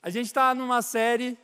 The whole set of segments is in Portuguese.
A gente está numa série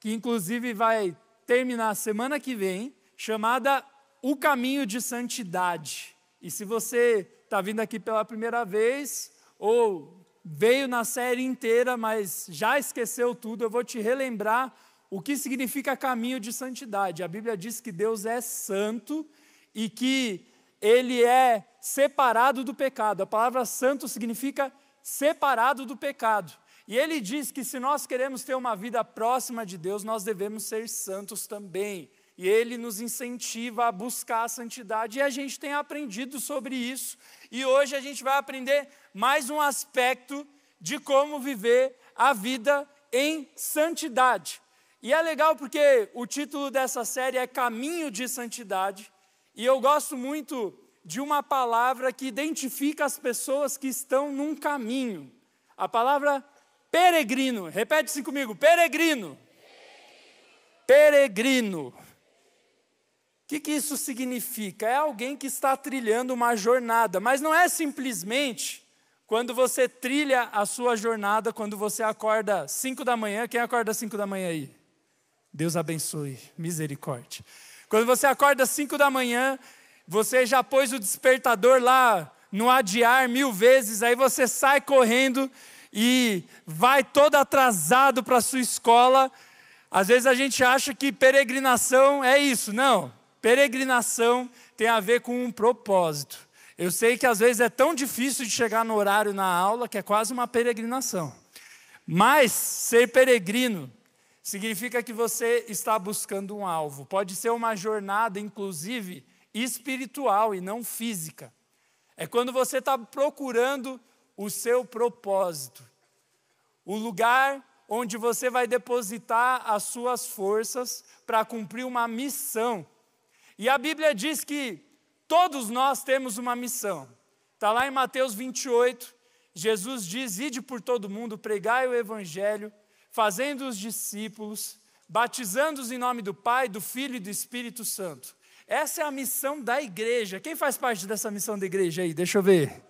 que inclusive vai terminar semana que vem, chamada O Caminho de Santidade. E se você está vindo aqui pela primeira vez, ou veio na série inteira, mas já esqueceu tudo, eu vou te relembrar o que significa caminho de santidade. A Bíblia diz que Deus é santo e que Ele é separado do pecado. A palavra santo significa separado do pecado. E Ele diz que se nós queremos ter uma vida próxima de Deus, nós devemos ser santos também. E Ele nos incentiva a buscar a santidade, e a gente tem aprendido sobre isso. E hoje a gente vai aprender mais um aspecto de como viver a vida em santidade. E é legal porque o título dessa série é Caminho de Santidade, e eu gosto muito de uma palavra que identifica as pessoas que estão num caminho. A palavra peregrino. Repete assim comigo, peregrino. Peregrino. O que isso significa? É alguém que está trilhando uma jornada, mas não é simplesmente quando você trilha a sua jornada, quando você acorda 5 da manhã. Quem acorda 5 da manhã aí? Deus abençoe, misericórdia. Quando você acorda 5 da manhã, você já pôs o despertador lá no adiar 1000 vezes, aí você sai correndo e vai todo atrasado para a sua escola. Às vezes a gente acha que peregrinação é isso, não. Peregrinação tem a ver com um propósito. Eu sei que às vezes é tão difícil de chegar no horário na aula que é quase uma peregrinação. Mas ser peregrino significa que você está buscando um alvo. Pode ser uma jornada, inclusive, espiritual e não física. É quando você está procurando o seu propósito. O lugar onde você vai depositar as suas forças para cumprir uma missão. E a Bíblia diz que todos nós temos uma missão. Está lá em Mateus 28, Jesus diz: ide por todo mundo, pregai o Evangelho, fazendo os discípulos, batizando-os em nome do Pai, do Filho e do Espírito Santo. Essa é a missão da igreja. Quem faz parte dessa missão da igreja aí? Deixa eu ver.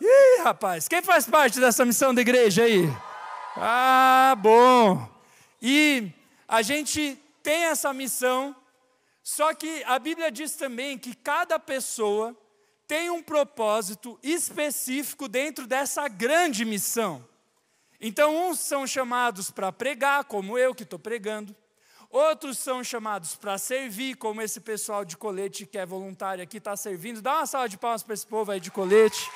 Ih, rapaz, quem faz parte dessa missão da igreja aí? Ah, bom. E a gente tem essa missão. Só que a Bíblia diz também que cada pessoa tem um propósito específico dentro dessa grande missão. Então, uns são chamados para pregar, como eu que estou pregando. Outros são chamados para servir, como esse pessoal de colete que é voluntário aqui está servindo. Dá uma salva de palmas para esse povo aí de colete,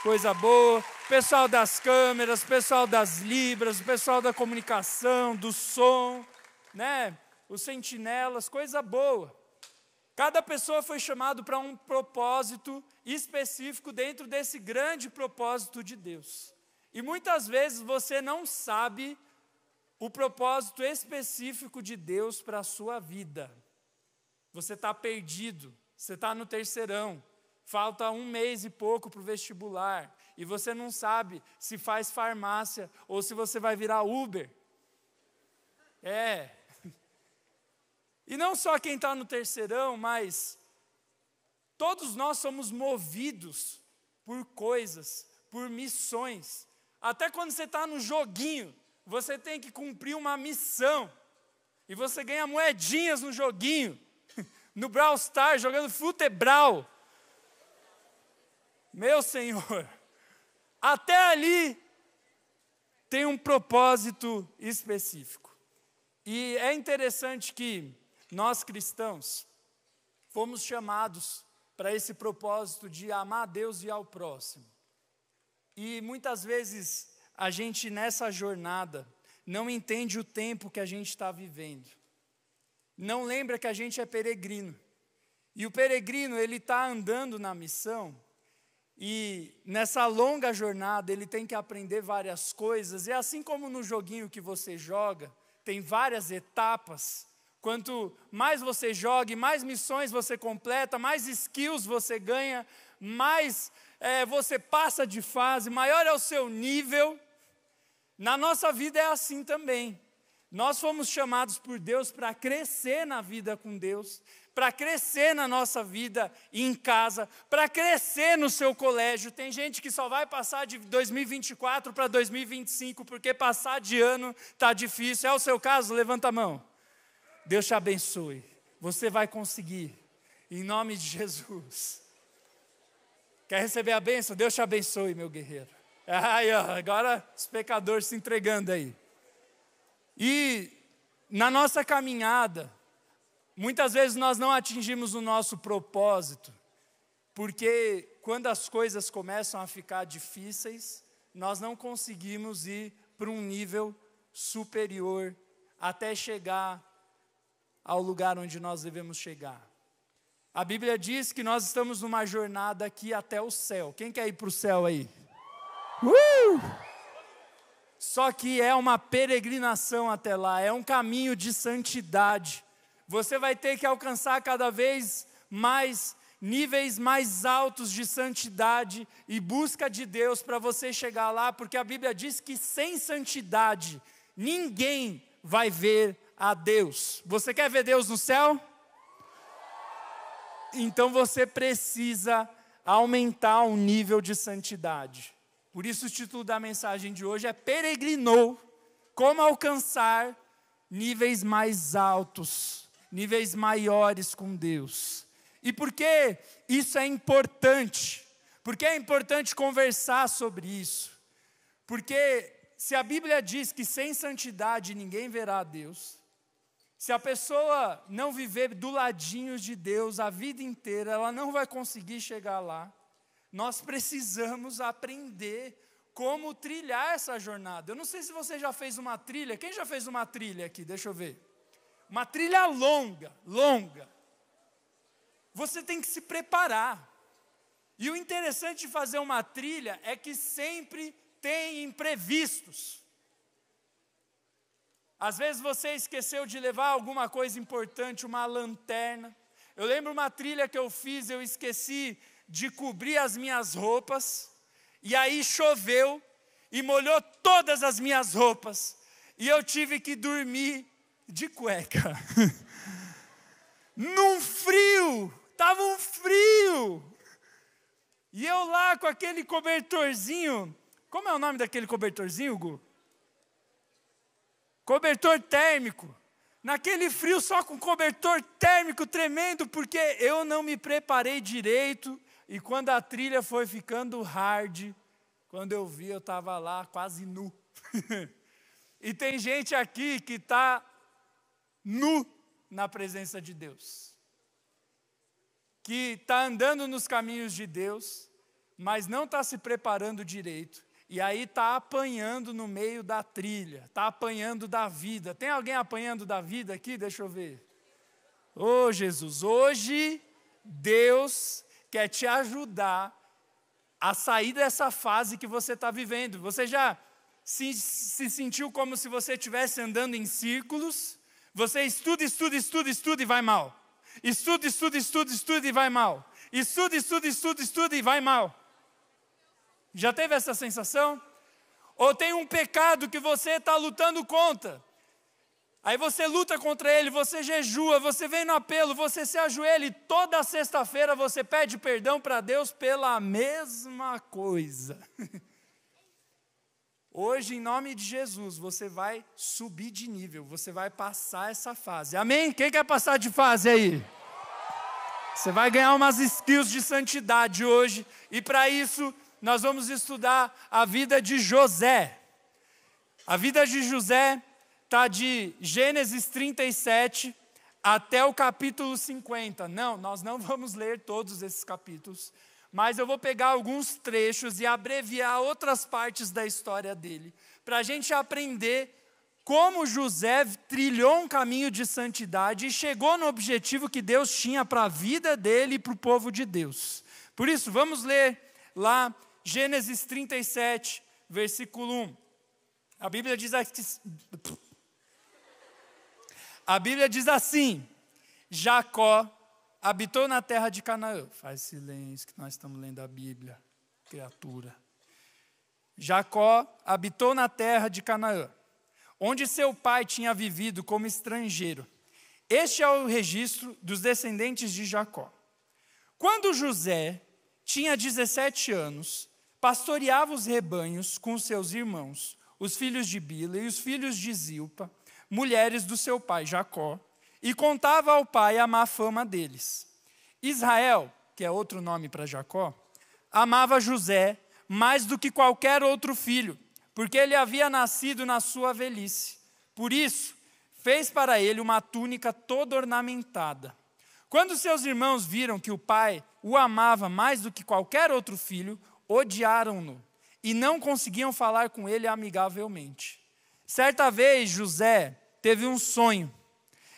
coisa boa. Pessoal das câmeras, pessoal das libras, o pessoal da comunicação, do som, né? Os sentinelas, coisa boa. Cada pessoa foi chamado para um propósito específico dentro desse grande propósito de Deus. E muitas vezes você não sabe o propósito específico de Deus para a sua vida. Você está perdido, você está no terceirão, falta 1 mês e pouco para o vestibular, e você não sabe se faz farmácia ou se você vai virar Uber. E não só quem está no terceirão, mas todos nós somos movidos por coisas, por missões. Até quando você está no joguinho, você tem que cumprir uma missão. E você ganha moedinhas no joguinho, no Brawl Stars, jogando futebral. Meu Senhor, até ali tem um propósito específico. E é interessante que nós cristãos fomos chamados para esse propósito de amar a Deus e ao próximo. E muitas vezes a gente nessa jornada não entende o tempo que a gente está vivendo. Não lembra que a gente é peregrino. E o peregrino, ele está andando na missão, e nessa longa jornada ele tem que aprender várias coisas. E assim como no joguinho que você joga, tem várias etapas. Quanto mais você joga, mais missões você completa, mais skills você ganha, mais você passa de fase, maior é o seu nível. Na nossa vida é assim também. Nós fomos chamados por Deus para crescer na vida com Deus, para crescer na nossa vida em casa, para crescer no seu colégio. Tem gente que só vai passar de 2024 para 2025, porque passar de ano está difícil. É o seu caso? Levanta a mão. Deus te abençoe. Você vai conseguir, em nome de Jesus. Quer receber a bênção? Deus te abençoe, meu guerreiro. Aí, ó, agora os pecadores se entregando aí. E na nossa caminhada, muitas vezes nós não atingimos o nosso propósito, porque quando as coisas começam a ficar difíceis, nós não conseguimos ir para um nível superior até chegar ao lugar onde nós devemos chegar. A Bíblia diz que nós estamos numa jornada aqui até o céu. Quem quer ir para o céu aí? Só que é uma peregrinação até lá, é um caminho de santidade. Você vai ter que alcançar cada vez mais níveis mais altos de santidade e busca de Deus para você chegar lá, porque a Bíblia diz que sem santidade ninguém vai ver a Deus. Você quer ver Deus no céu? Então você precisa aumentar o nível de santidade. Por isso o título da mensagem de hoje é Peregrinou, como alcançar níveis mais altos, níveis maiores com Deus. E por que isso é importante? Porque é importante conversar sobre isso. Porque se a Bíblia diz que sem santidade ninguém verá a Deus, se a pessoa não viver do ladinho de Deus a vida inteira, ela não vai conseguir chegar lá. Nós precisamos aprender como trilhar essa jornada. Eu não sei se você já fez uma trilha. Quem já fez uma trilha aqui? Deixa eu ver. Uma trilha longa. Você tem que se preparar. E o interessante de fazer uma trilha é que sempre tem imprevistos. Às vezes você esqueceu de levar alguma coisa importante, uma lanterna. Eu lembro uma trilha que eu fiz, eu esqueci de cobrir as minhas roupas, e aí choveu, e molhou todas as minhas roupas, e eu tive que dormir de cueca, num frio, estava um frio, e eu lá com aquele cobertorzinho, como é o nome daquele cobertorzinho, Gu? Cobertor térmico, naquele frio só com cobertor térmico tremendo, porque eu não me preparei direito. E quando a trilha foi ficando hard, quando eu vi, eu estava lá quase nu. E tem gente aqui que está nu na presença de Deus. Que está andando nos caminhos de Deus, mas não está se preparando direito. E aí está apanhando no meio da trilha, está apanhando da vida. Tem alguém apanhando da vida aqui? Deixa eu ver. Ô Jesus, hoje Deus quer te ajudar a sair dessa fase que você está vivendo. Você já se sentiu como se você estivesse andando em círculos? Você estuda e vai mal. Estuda e vai mal. Estuda e vai mal. Já teve essa sensação? Ou tem um pecado que você está lutando contra? Aí você luta contra ele, você jejua, você vem no apelo, você se ajoelha e toda sexta-feira você pede perdão para Deus pela mesma coisa. Hoje, em nome de Jesus, você vai subir de nível, você vai passar essa fase. Amém? Quem quer passar de fase aí? Você vai ganhar umas skills de santidade hoje, e para isso nós vamos estudar a vida de José. A vida de José está de Gênesis 37 até o capítulo 50. Não, nós não vamos ler todos esses capítulos, mas eu vou pegar alguns trechos e abreviar outras partes da história dele, para a gente aprender como José trilhou um caminho de santidade e chegou no objetivo que Deus tinha para a vida dele e para o povo de Deus. Por isso, vamos ler lá Gênesis 37, versículo 1. A Bíblia diz assim: Jacó habitou na terra de Canaã. Faz silêncio que nós estamos lendo a Bíblia, criatura. Jacó habitou na terra de Canaã. onde seu pai tinha vivido como estrangeiro. Este é o registro dos descendentes de Jacó. Quando José tinha 17 anos, pastoreava os rebanhos com seus irmãos, os filhos de Bila e os filhos de Zilpa, mulheres do seu pai Jacó, e contava ao pai a má fama deles. Israel, que é outro nome para Jacó, amava José mais do que qualquer outro filho, porque ele havia nascido na sua velhice. Por isso, fez para ele uma túnica toda ornamentada. Quando seus irmãos viram que o pai o amava mais do que qualquer outro filho, odiaram-no e não conseguiam falar com ele amigavelmente. Certa vez, José teve um sonho,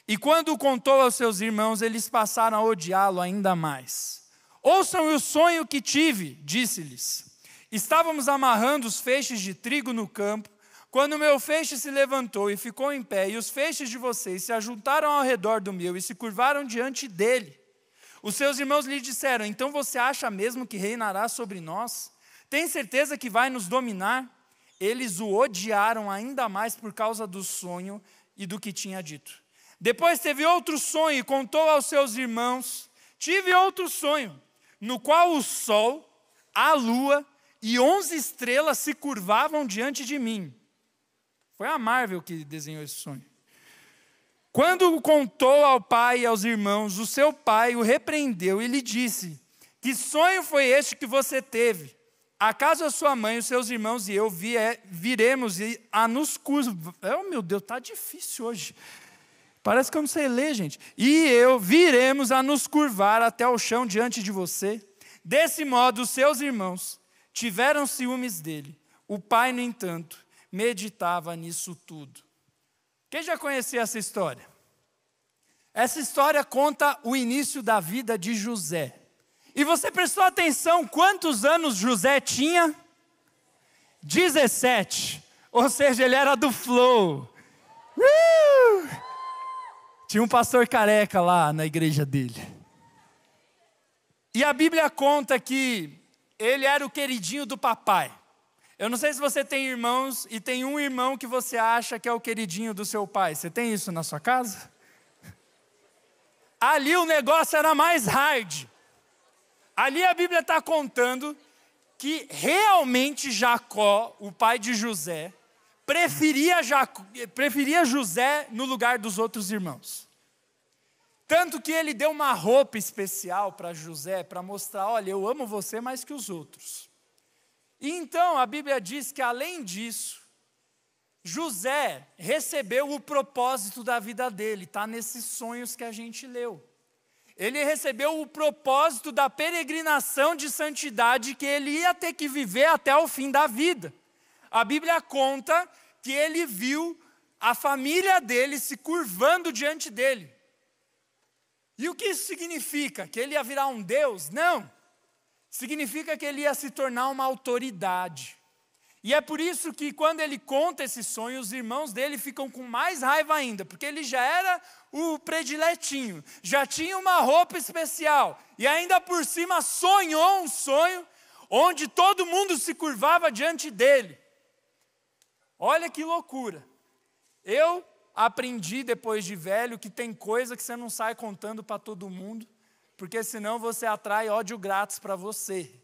e quando o contou aos seus irmãos, eles passaram a odiá-lo ainda mais. Ouçam o sonho que tive, disse-lhes. Estávamos amarrando os feixes de trigo no campo, quando o meu feixe se levantou e ficou em pé, e os feixes de vocês se ajuntaram ao redor do meu e se curvaram diante dele. Os seus irmãos lhe disseram: então você acha mesmo que reinará sobre nós? Tem certeza que vai nos dominar? Eles o odiaram ainda mais por causa do sonho e do que tinha dito. Depois teve outro sonho e contou aos seus irmãos: tive outro sonho, no qual o sol, a lua e 11 estrelas se curvavam diante de mim. Foi a Marvel que desenhou esse sonho. Quando o contou ao pai e aos irmãos, o seu pai o repreendeu e lhe disse: que sonho foi este que você teve? Acaso a sua mãe, os seus irmãos e eu viremos a nos curvar? Oh, meu Deus, está difícil hoje. Parece que eu não sei ler, gente. E eu viremos a nos curvar até o chão diante de você. Desse modo, os seus irmãos tiveram ciúmes dele. O pai, no entanto, meditava nisso tudo. Quem já conhecia essa história? Essa história conta o início da vida de José. E você prestou atenção quantos anos José tinha? 17. Ou seja, ele era do flow. Tinha um pastor careca lá na igreja dele. E a Bíblia conta que ele era o queridinho do papai. Eu não sei se você tem irmãos e tem um irmão que você acha que é o queridinho do seu pai. Você tem isso na sua casa? Ali o negócio era mais hard. Ali a Bíblia está contando que realmente Jacó, o pai de José, preferia José no lugar dos outros irmãos. Tanto que ele deu uma roupa especial para José, para mostrar: olha, eu amo você mais que os outros. E então a Bíblia diz que, além disso, José recebeu o propósito da vida dele, está nesses sonhos que a gente leu. Ele recebeu o propósito da peregrinação de santidade que ele ia ter que viver até o fim da vida. A Bíblia conta que ele viu a família dele se curvando diante dele. E o que isso significa? Que ele ia virar um Deus? Não. Significa que ele ia se tornar uma autoridade. E é por isso que quando ele conta esse sonho, os irmãos dele ficam com mais raiva ainda, porque ele já era o prediletinho, já tinha uma roupa especial, e ainda por cima sonhou um sonho onde todo mundo se curvava diante dele. Olha que loucura. Eu aprendi depois de velho que tem coisa que você não sai contando para todo mundo, porque senão você atrai ódio grátis para você.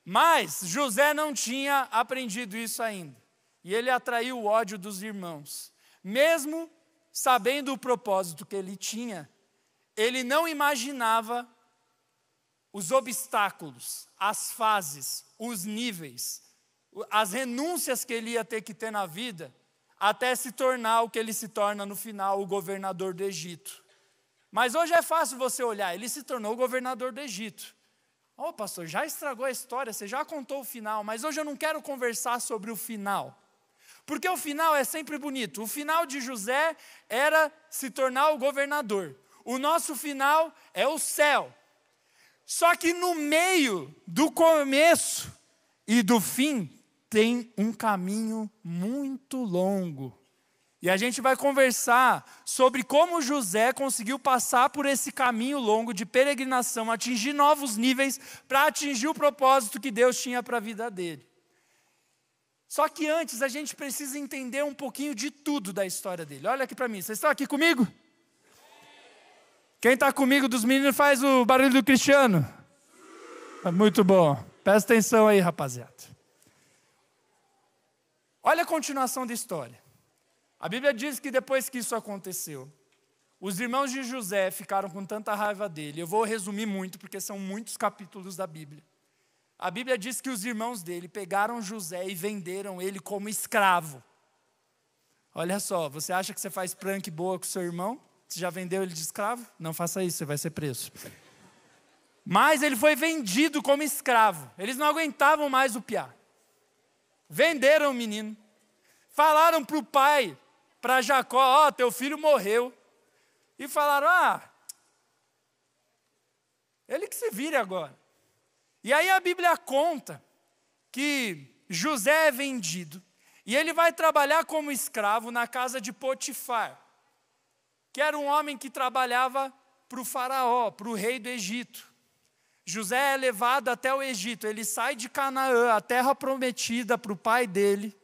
Mas José não tinha aprendido isso ainda. E ele atraiu o ódio dos irmãos. Mesmo sabendo o propósito que ele tinha, ele não imaginava os obstáculos, as fases, os níveis, as renúncias que ele ia ter que ter na vida, até se tornar o que ele se torna no final, o governador do Egito. Mas hoje é fácil você olhar, ele se tornou o governador do Egito. Ô, pastor, já estragou a história, você já contou o final, mas hoje eu não quero conversar sobre o final. Porque o final é sempre bonito. O final de José era se tornar o governador. O nosso final é o céu. Só que no meio do começo e do fim, tem um caminho muito longo. E a gente vai conversar sobre como José conseguiu passar por esse caminho longo de peregrinação, atingir novos níveis para atingir o propósito que Deus tinha para a vida dele. Só que antes a gente precisa entender um pouquinho de tudo da história dele. Olha aqui para mim, vocês estão aqui comigo? Quem está comigo dos meninos faz o barulho do Cristiano. Muito bom, presta atenção aí, rapaziada. Olha a continuação da história. A Bíblia diz que depois que isso aconteceu, os irmãos de José ficaram com tanta raiva dele. Eu vou resumir muito, porque são muitos capítulos da Bíblia. A Bíblia diz que os irmãos dele pegaram José e venderam ele como escravo. Olha só, você acha que você faz prank boa com seu irmão? Você já vendeu ele de escravo? Não faça isso, você vai ser preso. Mas ele foi vendido como escravo. Eles não aguentavam mais o piá. Venderam o menino. Falaram para o pai, para Jacó, teu filho morreu. E falaram, ele que se vire agora. E aí a Bíblia conta que José é vendido. E ele vai trabalhar como escravo na casa de Potifar, que era um homem que trabalhava para o faraó, para o rei do Egito. José é levado até o Egito. Ele sai de Canaã, a terra prometida para o pai dele,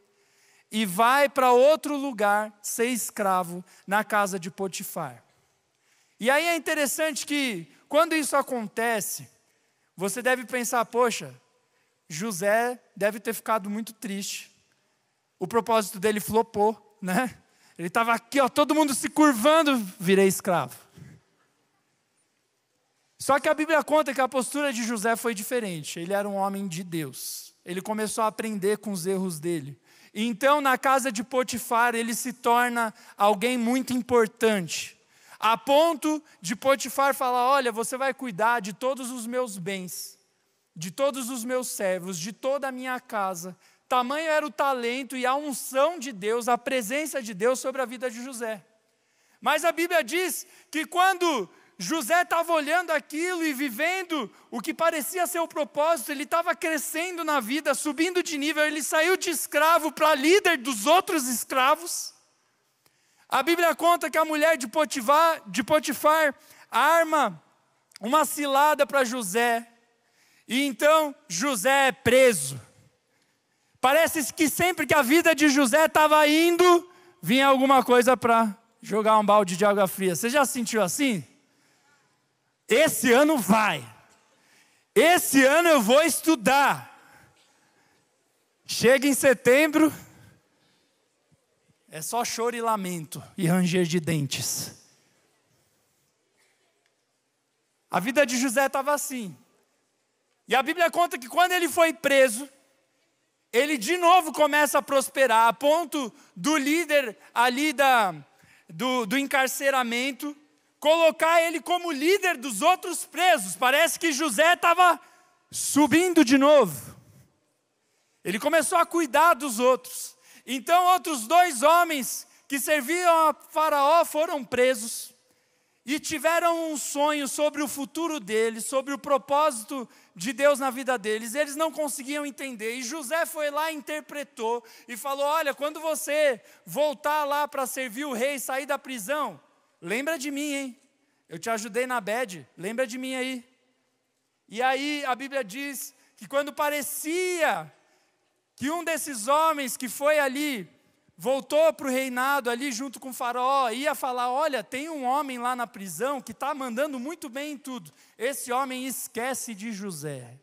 e vai para outro lugar ser escravo na casa de Potifar. E aí é interessante que, quando isso acontece, você deve pensar, poxa, José deve ter ficado muito triste. O propósito dele flopou, né? Ele estava aqui, todo mundo se curvando, virei escravo. Só que a Bíblia conta que a postura de José foi diferente. Ele era um homem de Deus. Ele começou a aprender com os erros dele. E então, na casa de Potifar, ele se torna alguém muito importante. A ponto de Potifar falar, olha, você vai cuidar de todos os meus bens, de todos os meus servos, de toda a minha casa. Tamanho era o talento e a unção de Deus, a presença de Deus sobre a vida de José. Mas a Bíblia diz que quando José estava olhando aquilo e vivendo o que parecia ser o propósito, ele estava crescendo na vida, subindo de nível, ele saiu de escravo para líder dos outros escravos. A Bíblia conta que a mulher de Potifar arma uma cilada para José, e então José é preso. Parece que sempre que a vida de José estava indo, vinha alguma coisa para jogar um balde de água fria. Você já sentiu assim? Esse ano vai. Esse ano eu vou estudar. Chega em setembro, é só choro e lamento e ranger de dentes. A vida de José estava assim. E a Bíblia conta que quando ele foi preso, ele de novo começa a prosperar, a ponto do líder ali do encarceramento colocar ele como líder dos outros presos. Parece que José estava subindo de novo. Ele começou a cuidar dos outros. Então outros 2 homens que serviam a Faraó foram presos e tiveram um sonho sobre o futuro deles, sobre o propósito de Deus na vida deles. Eles não conseguiam entender, e José foi lá e interpretou e falou, olha, quando você voltar lá para servir o rei, sair da prisão, lembra de mim, hein? Eu te ajudei na bad, lembra de mim aí. E aí a Bíblia diz que quando parecia que um desses homens que foi ali, voltou para o reinado ali junto com o faraó, ia falar, olha, tem um homem lá na prisão que está mandando muito bem em tudo. Esse homem esquece de José.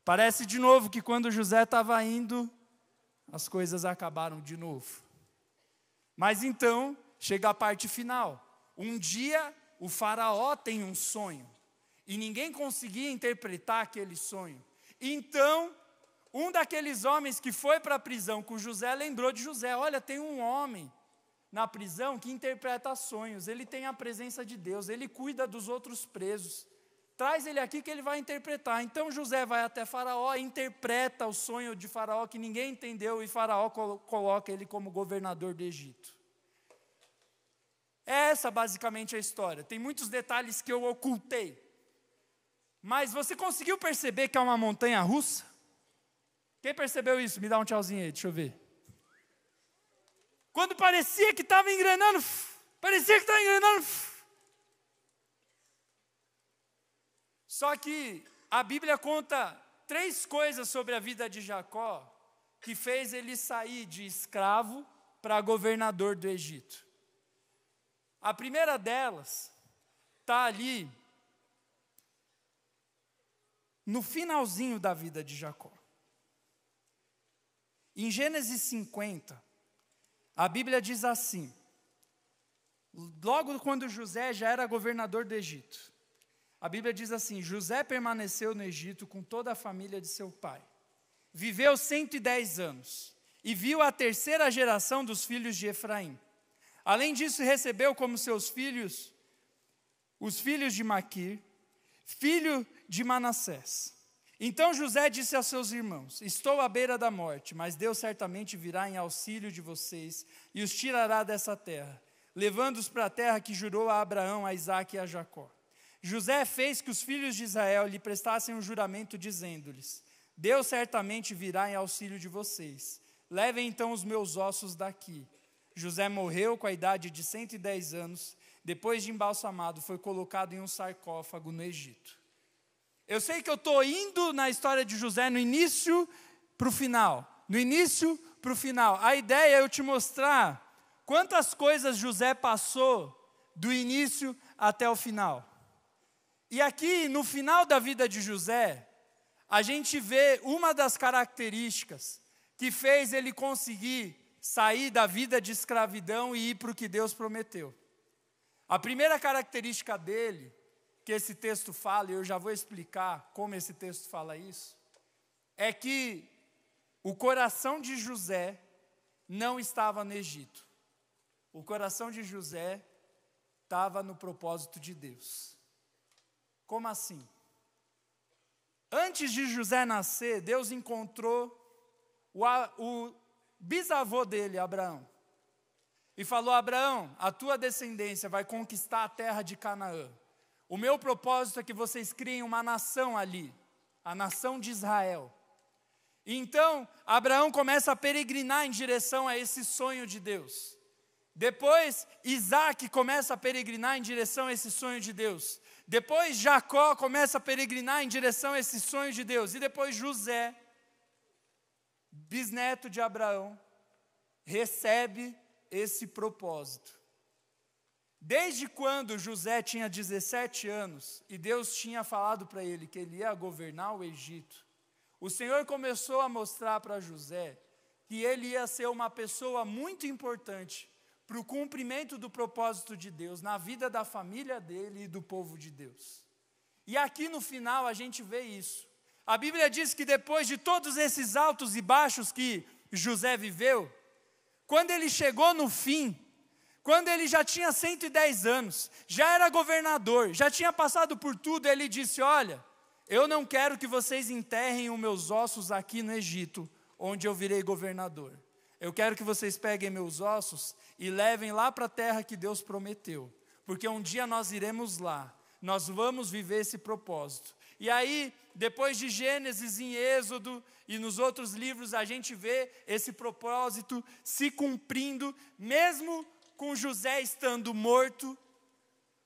Parece de novo que quando José estava indo, as coisas acabaram de novo. Mas então, chega a parte final. Um dia, o faraó tem um sonho, e ninguém conseguia interpretar aquele sonho. Então, um daqueles homens que foi para a prisão com José, lembrou de José. Olha, tem um homem na prisão que interpreta sonhos, ele tem a presença de Deus, ele cuida dos outros presos. Traz ele aqui que ele vai interpretar. Então José vai até Faraó, interpreta o sonho de Faraó que ninguém entendeu, e Faraó coloca ele como governador do Egito. Essa basicamente é a história. Tem muitos detalhes que eu ocultei. Mas você conseguiu perceber que é uma montanha russa? Quem percebeu isso? Me dá um tchauzinho aí, deixa eu ver. Quando parecia que estava engrenando, Só que a Bíblia conta 3 coisas sobre a vida de Jacó que fez ele sair de escravo para governador do Egito. A primeira delas está ali no finalzinho da vida de Jacó. Em Gênesis 50, a Bíblia diz assim, logo quando José já era governador do Egito, a Bíblia diz assim: José permaneceu no Egito com toda a família de seu pai. Viveu 110 anos e viu a terceira geração dos filhos de Efraim. Além disso, recebeu como seus filhos os filhos de Maquir, filho de Manassés. Então José disse aos seus irmãos: estou à beira da morte, mas Deus certamente virá em auxílio de vocês e os tirará dessa terra, levando-os para a terra que jurou a Abraão, a Isaque e a Jacó. José fez que os filhos de Israel lhe prestassem um juramento, dizendo-lhes: Deus certamente virá em auxílio de vocês. Levem então os meus ossos daqui. José morreu com a idade de 110 anos. Depois de embalsamado, foi colocado em um sarcófago no Egito. Eu sei que eu estou indo na história de José no início para o final. No início para o final. A ideia é eu te mostrar quantas coisas José passou do início até o final. E aqui, no final da vida de José, a gente vê uma das características que fez ele conseguir sair da vida de escravidão e ir para o que Deus prometeu. A primeira característica dele, que esse texto fala, e eu já vou explicar como esse texto fala isso, é que o coração de José não estava no Egito. O coração de José estava no propósito de Deus. Como assim? Antes de José nascer, Deus encontrou o bisavô dele, Abraão, e falou: Abraão, a tua descendência vai conquistar a terra de Canaã. O meu propósito é que vocês criem uma nação ali, a nação de Israel. E então, Abraão começa a peregrinar em direção a esse sonho de Deus. Depois, Isaque começa a peregrinar em direção a esse sonho de Deus. Depois, Jacó começa a peregrinar em direção a esse sonho de Deus. E depois, José, bisneto de Abraão, recebe esse propósito. Desde quando José tinha 17 anos e Deus tinha falado para ele que ele ia governar o Egito, o Senhor começou a mostrar para José que ele ia ser uma pessoa muito importante para o cumprimento do propósito de Deus na vida da família dele e do povo de Deus. E aqui no final a gente vê isso. A Bíblia diz que depois de todos esses altos e baixos que José viveu, quando ele chegou no fim, quando ele já tinha 110 anos, já era governador, já tinha passado por tudo, ele disse: olha, eu não quero que vocês enterrem os meus ossos aqui no Egito, onde eu virei governador. Eu quero que vocês peguem meus ossos e levem lá para a terra que Deus prometeu, porque um dia nós iremos lá, nós vamos viver esse propósito. E aí, depois de Gênesis, em Êxodo e nos outros livros, a gente vê esse propósito se cumprindo, mesmo com José estando morto.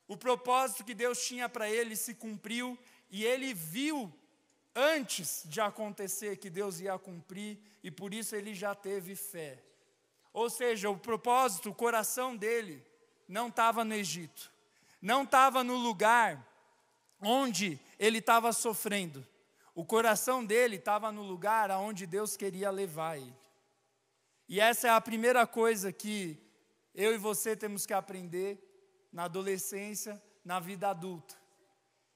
O propósito que Deus tinha para ele se cumpriu, e ele viu antes de acontecer que Deus ia cumprir, e por isso ele já teve fé. Ou seja, o propósito, o coração dele não estava no Egito, não estava no lugar onde ele estava sofrendo. O coração dele estava no lugar aonde Deus queria levar ele. E essa é a primeira coisa que eu e você temos que aprender na adolescência, na vida adulta.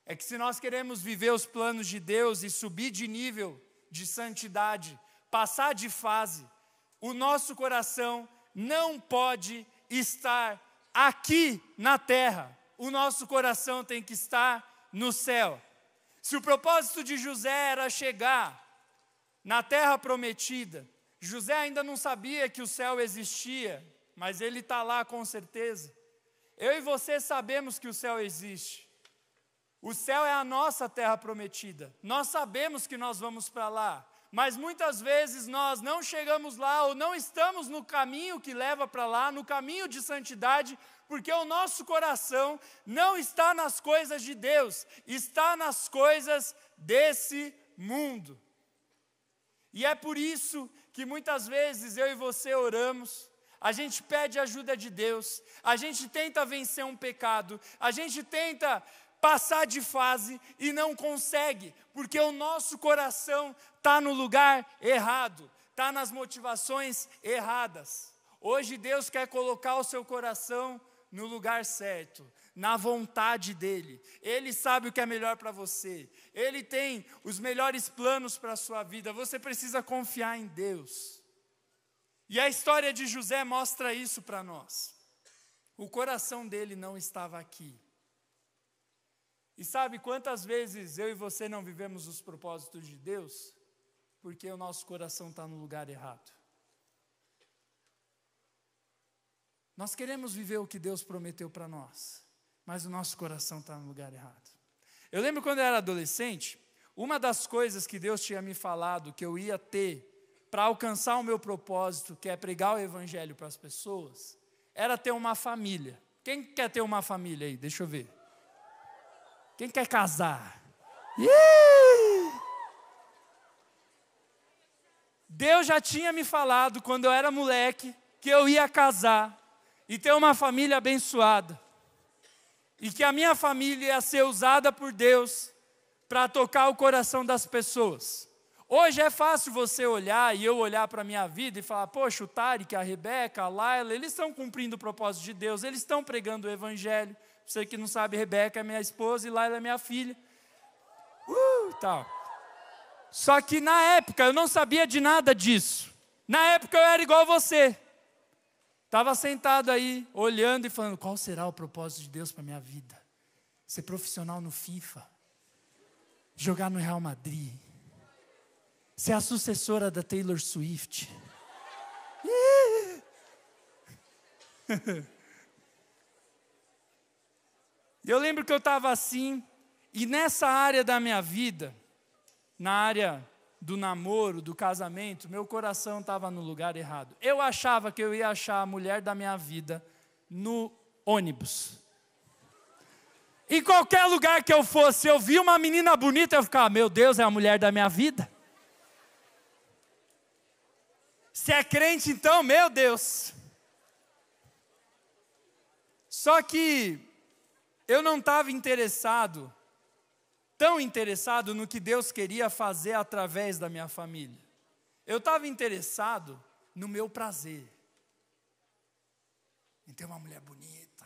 É que se nós queremos viver os planos de Deus e subir de nível de santidade, passar de fase, o nosso coração não pode estar aqui na terra. O nosso coração tem que estar no céu. Se o propósito de José era chegar na terra prometida, José ainda não sabia que o céu existia, mas ele está lá com certeza. Eu e você sabemos que o céu existe. O céu é a nossa terra prometida. Nós sabemos que nós vamos para lá, mas muitas vezes nós não chegamos lá ou não estamos no caminho que leva para lá, no caminho de santidade, porque o nosso coração não está nas coisas de Deus, está nas coisas desse mundo. E é por isso que muitas vezes eu e você oramos, a gente pede ajuda de Deus, a gente tenta vencer um pecado, a gente tenta passar de fase e não consegue, porque o nosso coração está no lugar errado, está nas motivações erradas. Hoje Deus quer colocar o seu coração no lugar certo, na vontade dEle. Ele sabe o que é melhor para você, Ele tem os melhores planos para a sua vida, você precisa confiar em Deus. E a história de José mostra isso para nós. O coração dele não estava aqui. E sabe quantas vezes eu e você não vivemos os propósitos de Deus? Porque o nosso coração está no lugar errado. Nós queremos viver o que Deus prometeu para nós, mas o nosso coração está no lugar errado. Eu lembro quando eu era adolescente, uma das coisas que Deus tinha me falado que eu ia ter para alcançar o meu propósito, que é pregar o evangelho para as pessoas, era ter uma família. Quem quer ter uma família aí? Deixa eu ver. Quem quer casar? Deus já tinha me falado, quando eu era moleque, que eu ia casar e ter uma família abençoada. E que a minha família ia ser usada por Deus para tocar o coração das pessoas. Hoje é fácil você olhar e eu olhar para a minha vida e falar, poxa, o Tarek, a Rebeca, a Laila, eles estão cumprindo o propósito de Deus, eles estão pregando o evangelho. Você que não sabe, Rebeca é minha esposa e Laila é minha filha. Tal. Só que na época eu não sabia de nada disso. Na época eu era igual você. Estava sentado aí, olhando e falando, qual será o propósito de Deus para a minha vida? Ser profissional no FIFA. Jogar no Real Madrid. Ser a sucessora da Taylor Swift. Eu lembro que eu estava assim, e nessa área da minha vida, na área do namoro, do casamento, meu coração estava no lugar errado. Eu achava que eu ia achar a mulher da minha vida no ônibus. Em qualquer lugar que eu fosse, eu via uma menina bonita, eu ficava, meu Deus, é a mulher da minha vida. Se é crente então, meu Deus. Só que eu não estava tão interessado no que Deus queria fazer através da minha família. Eu estava interessado no meu prazer. Em ter uma mulher bonita.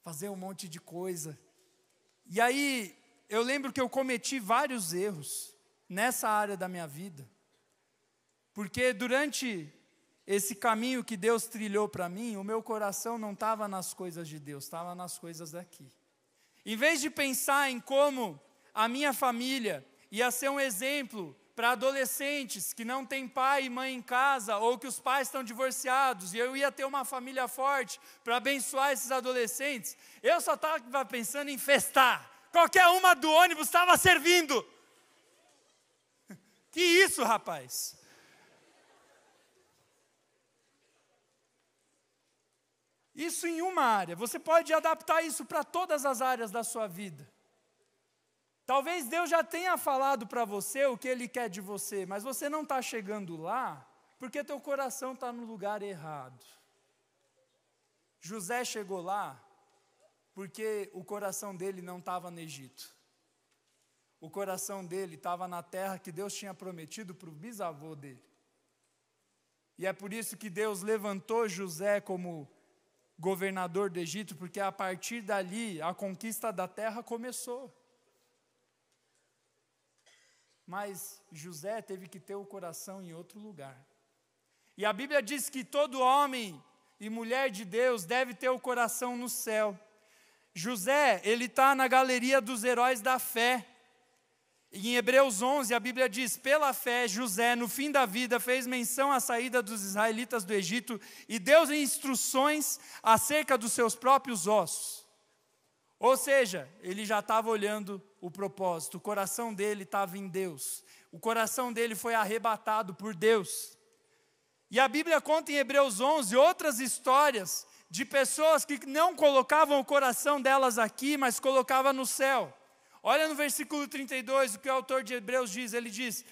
Fazer um monte de coisa. E aí, eu lembro que eu cometi vários erros nessa área da minha vida. Porque durante esse caminho que Deus trilhou para mim, o meu coração não estava nas coisas de Deus, estava nas coisas daqui. Em vez de pensar em como a minha família ia ser um exemplo para adolescentes que não têm pai e mãe em casa, ou que os pais estão divorciados, e eu ia ter uma família forte para abençoar esses adolescentes, eu só estava pensando em festar. Qualquer uma do ônibus estava servindo. Que isso, rapaz? Isso em uma área, você pode adaptar isso para todas as áreas da sua vida. Talvez Deus já tenha falado para você o que Ele quer de você, mas você não está chegando lá, porque teu coração está no lugar errado. José chegou lá, porque o coração dele não estava no Egito. O coração dele estava na terra que Deus tinha prometido para o bisavô dele. E é por isso que Deus levantou José como governador do Egito, porque a partir dali a conquista da terra começou. Mas José teve que ter o coração em outro lugar. E a Bíblia diz que todo homem e mulher de Deus deve ter o coração no céu. José, ele está na galeria dos heróis da fé. Em Hebreus 11, a Bíblia diz, pela fé, José, no fim da vida, fez menção à saída dos israelitas do Egito e deu instruções acerca dos seus próprios ossos. Ou seja, ele já estava olhando o propósito, o coração dele estava em Deus. O coração dele foi arrebatado por Deus. E a Bíblia conta em Hebreus 11 outras histórias de pessoas que não colocavam o coração delas aqui, mas colocavam no céu. Olha no versículo 32, o que o autor de Hebreus diz, ele diz,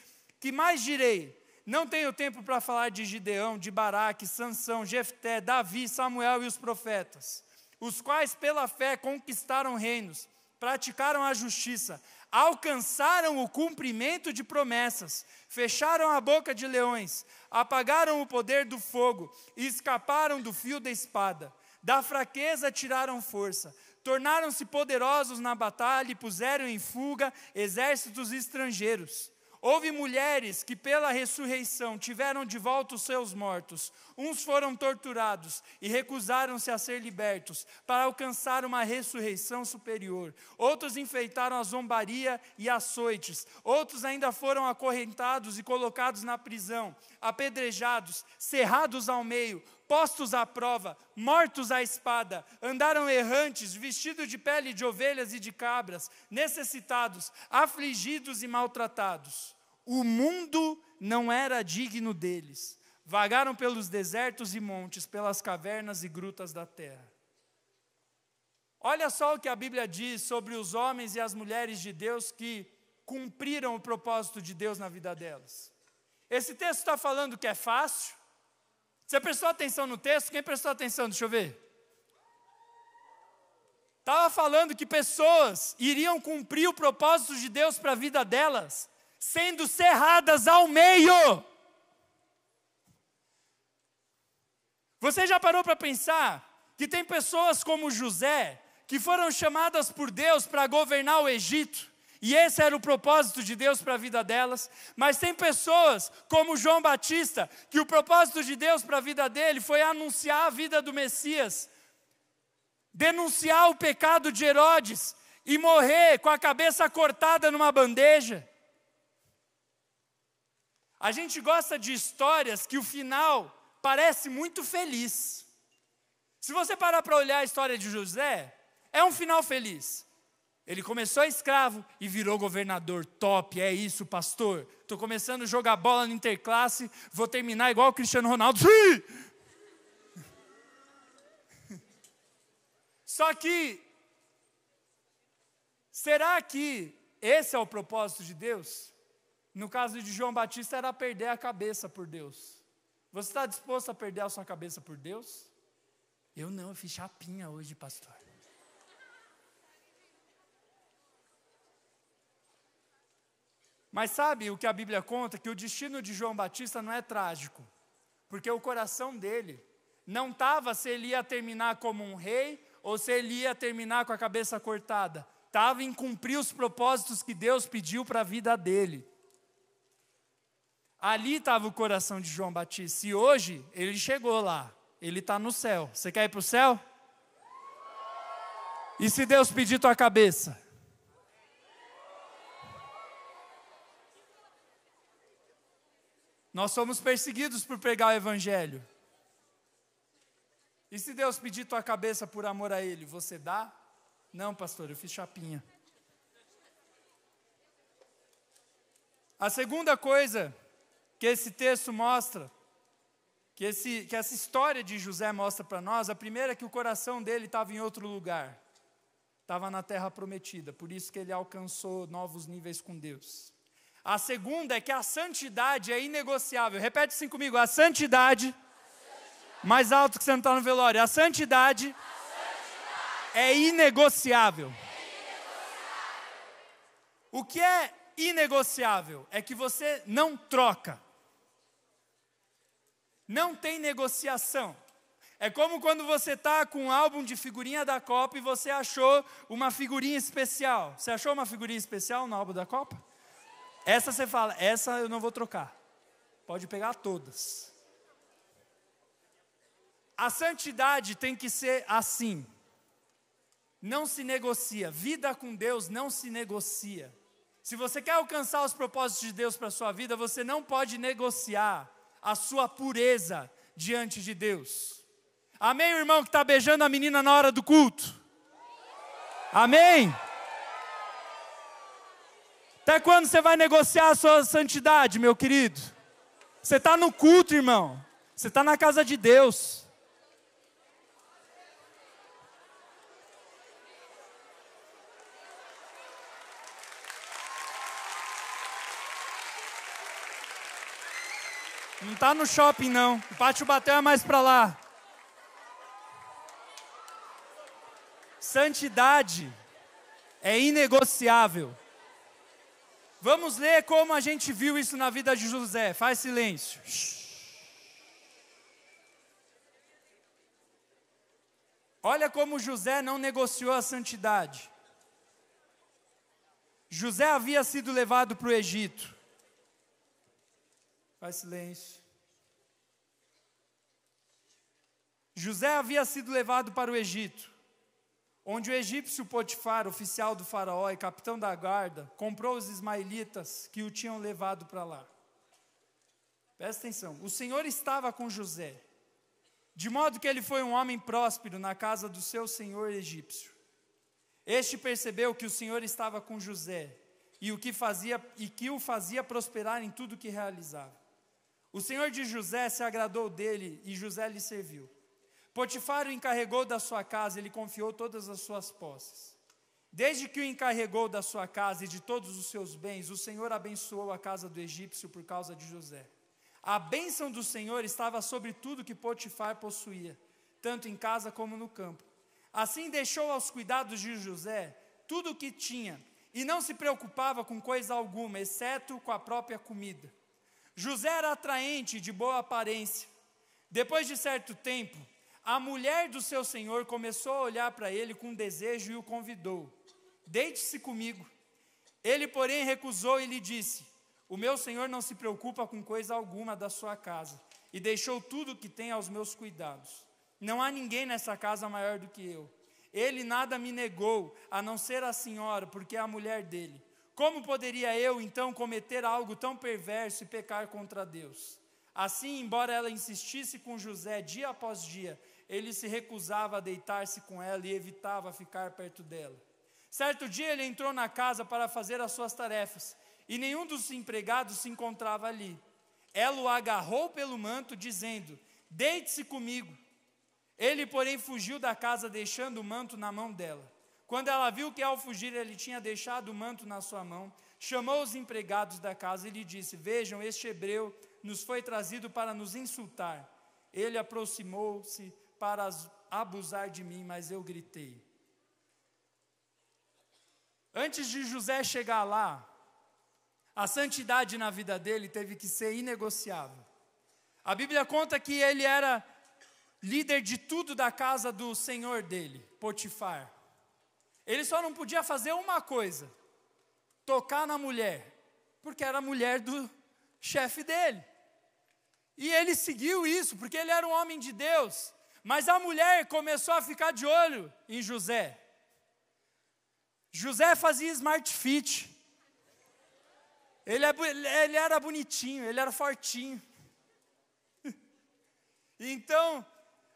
Que mais direi? Não tenho tempo para falar de Gideão, de Baraque, Sansão, Jefté, Davi, Samuel e os profetas, os quais pela fé conquistaram reinos, praticaram a justiça, alcançaram o cumprimento de promessas, fecharam a boca de leões, apagaram o poder do fogo e escaparam do fio da espada. Da fraqueza tiraram força, tornaram-se poderosos na batalha e puseram em fuga exércitos estrangeiros. Houve mulheres que pela ressurreição tiveram de volta os seus mortos. Uns foram torturados e recusaram-se a ser libertos para alcançar uma ressurreição superior. Outros enfeitaram a zombaria e açoites. Outros ainda foram acorrentados e colocados na prisão, apedrejados, cerrados ao meio, postos à prova, mortos à espada, andaram errantes, vestidos de pele de ovelhas e de cabras, necessitados, afligidos e maltratados. O mundo não era digno deles. Vagaram pelos desertos e montes, pelas cavernas e grutas da terra. Olha só o que a Bíblia diz sobre os homens e as mulheres de Deus que cumpriram o propósito de Deus na vida delas. Esse texto está falando que é fácil. Você prestou atenção no texto? Quem prestou atenção? Deixa eu ver. Estava falando que pessoas iriam cumprir o propósito de Deus para a vida delas, sendo cerradas ao meio. Você já parou para pensar que tem pessoas como José, que foram chamadas por Deus para governar o Egito, e esse era o propósito de Deus para a vida delas, mas tem pessoas como João Batista, que o propósito de Deus para a vida dele foi anunciar a vida do Messias, denunciar o pecado de Herodes e morrer com a cabeça cortada numa bandeja. A gente gosta de histórias que o final parece muito feliz. Se você parar para olhar a história de José, é um final feliz. Ele começou escravo e virou governador. Top, é isso, pastor. Estou começando a jogar bola no interclasse, vou terminar igual o Cristiano Ronaldo. Sim! Só que, será que esse é o propósito de Deus? No caso de João Batista era perder a cabeça por Deus. Você está disposto a perder a sua cabeça por Deus? Eu não, eu fiz chapinha hoje, pastor. Mas sabe o que a Bíblia conta? Que o destino de João Batista não é trágico. Porque o coração dele não estava se ele ia terminar como um rei ou se ele ia terminar com a cabeça cortada. Estava em cumprir os propósitos que Deus pediu para a vida dele. Ali estava o coração de João Batista. E hoje ele chegou lá. Ele está no céu. Você quer ir para o céu? E se Deus pedir tua cabeça? Nós somos perseguidos por pregar o evangelho. E se Deus pedir tua cabeça por amor a Ele, você dá? Não, pastor, eu fiz chapinha. A segunda coisa que esse texto mostra, que essa história de José mostra para nós, a primeira é que o coração dele estava em outro lugar. Estava na terra prometida, por isso que ele alcançou novos níveis com Deus. A segunda é que a santidade é inegociável. Repete assim comigo, a santidade, mais alto que você não está no velório, a santidade é inegociável. O que é inegociável? É que você não troca. Não tem negociação. É como quando você está com um álbum de figurinha da Copa e você achou uma figurinha especial. Você achou uma figurinha especial no álbum da Copa? Essa você fala, essa eu não vou trocar. Pode pegar todas. A santidade tem que ser assim. Não se negocia. Vida com Deus não se negocia. Se você quer alcançar os propósitos de Deus para a sua vida, você não pode negociar a sua pureza diante de Deus. Amém, irmão que está beijando a menina na hora do culto? Amém? Até quando você vai negociar a sua santidade, meu querido? Você está no culto, irmão. Você está na casa de Deus. Não está no shopping, não. O Pátio Batel é mais para lá. Santidade é inegociável. Vamos ler como a gente viu isso na vida de José. Faz silêncio. Olha como José não negociou a santidade. José havia sido levado para o Egito. Faz silêncio. José havia sido levado para o Egito, onde o egípcio Potifar, oficial do faraó e capitão da guarda, comprou os ismaelitas que o tinham levado para lá. Presta atenção, o Senhor estava com José, de modo que ele foi um homem próspero na casa do seu senhor egípcio. Este percebeu que o Senhor estava com José e que o fazia prosperar em tudo que realizava. O Senhor de José se agradou dele e José lhe serviu. Potifar o encarregou da sua casa e lhe confiou todas as suas posses. Desde que o encarregou da sua casa e de todos os seus bens, o Senhor abençoou a casa do egípcio por causa de José. A bênção do Senhor estava sobre tudo que Potifar possuía, tanto em casa como no campo. Assim deixou aos cuidados de José tudo o que tinha, e não se preocupava com coisa alguma, exceto com a própria comida. José era atraente e de boa aparência. Depois de certo tempo, a mulher do seu senhor começou a olhar para ele com desejo e o convidou. Deite-se comigo. Ele, porém, recusou e lhe disse: o meu senhor não se preocupa com coisa alguma da sua casa, e deixou tudo o que tem aos meus cuidados. Não há ninguém nessa casa maior do que eu. Ele nada me negou, a não ser a senhora, porque é a mulher dele. Como poderia eu, então, cometer algo tão perverso e pecar contra Deus? Assim, embora ela insistisse com José dia após dia, ele se recusava a deitar-se com ela e evitava ficar perto dela. Certo dia ele entrou na casa para fazer as suas tarefas, e nenhum dos empregados se encontrava ali. Ela o agarrou pelo manto, dizendo: deite-se comigo. Ele, porém, fugiu da casa, deixando o manto na mão dela. Quando ela viu que ao fugir ele tinha deixado o manto na sua mão, chamou os empregados da casa e lhe disse: vejam, este hebreu nos foi trazido para nos insultar. Ele aproximou-se para abusar de mim, mas eu gritei. Antes de José chegar lá, a santidade na vida dele teve que ser inegociável. A Bíblia conta que ele era líder de tudo da casa do senhor dele, Potifar. Ele só não podia fazer uma coisa: tocar na mulher, porque era a mulher do chefe dele. E ele seguiu isso, porque ele era um homem de Deus. Mas a mulher começou a ficar de olho em José. José fazia smart fit. Ele era bonitinho, ele era fortinho. Então,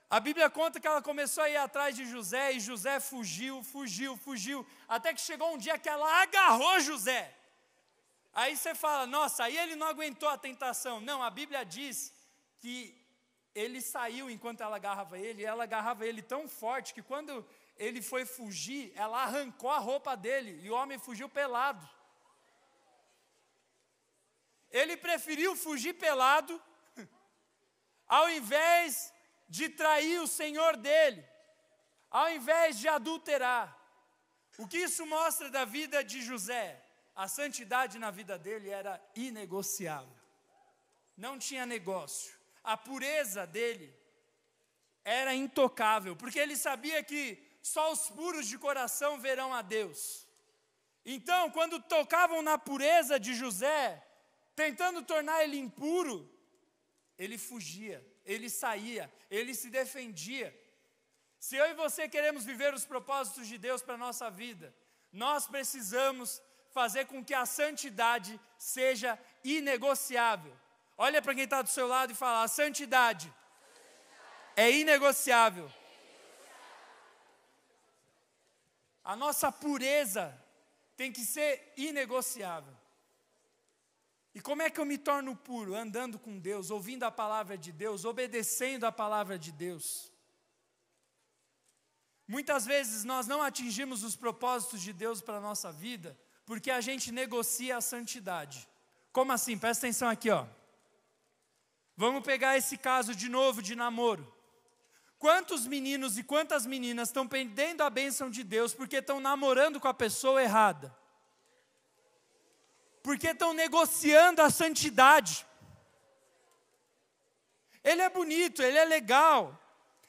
a Bíblia conta que ela começou a ir atrás de José, e José fugiu, até que chegou um dia que ela agarrou José. Aí você fala: nossa, aí ele não aguentou a tentação. Não, a Bíblia diz que ele saiu enquanto ela agarrava ele, e ela agarrava ele tão forte que quando ele foi fugir, ela arrancou a roupa dele, e o homem fugiu pelado. Ele preferiu fugir pelado, ao invés de trair o senhor dele, ao invés de adulterar. O que isso mostra da vida de José? A santidade na vida dele era inegociável. Não tinha negócio. A pureza dele era intocável, porque ele sabia que só os puros de coração verão a Deus. Então, quando tocavam na pureza de José, tentando tornar ele impuro, ele fugia, ele saía, ele se defendia. Se eu e você queremos viver os propósitos de Deus para a nossa vida, nós precisamos fazer com que a santidade seja inegociável. Olha para quem está do seu lado e fala: a santidade é inegociável. A nossa pureza tem que ser inegociável. E como é que eu me torno puro? Andando com Deus, ouvindo a palavra de Deus, obedecendo a palavra de Deus. Muitas vezes nós não atingimos os propósitos de Deus para a nossa vida, porque a gente negocia a santidade. Como assim? Presta atenção aqui, ó. Vamos pegar esse caso de novo de namoro. Quantos meninos e quantas meninas estão perdendo a bênção de Deus porque estão namorando com a pessoa errada? Porque estão negociando a santidade. Ele é bonito, ele é legal,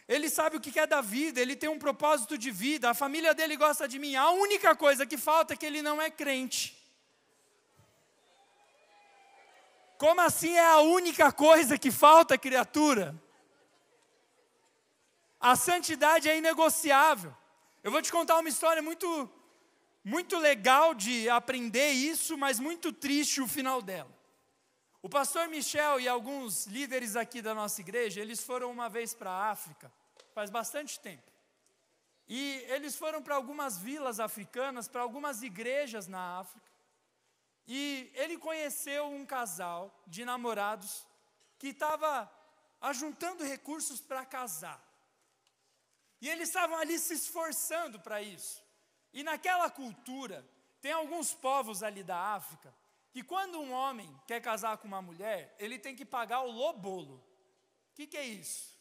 ele sabe o que é da vida, ele tem um propósito de vida, a família dele gosta de mim. A única coisa que falta é que ele não é crente. Como assim é a única coisa que falta, criatura? A santidade é inegociável. Eu vou te contar uma história muito legal de aprender isso, mas muito triste o final dela. O pastor Michel e alguns líderes aqui da nossa igreja, eles foram uma vez para a África, faz bastante tempo. E eles foram para algumas vilas africanas, para algumas igrejas na África. E ele conheceu um casal de namorados que estava ajuntando recursos para casar. E eles estavam ali se esforçando para isso. E naquela cultura, tem alguns povos ali da África, que quando um homem quer casar com uma mulher, ele tem que pagar o lobolo. O que é isso?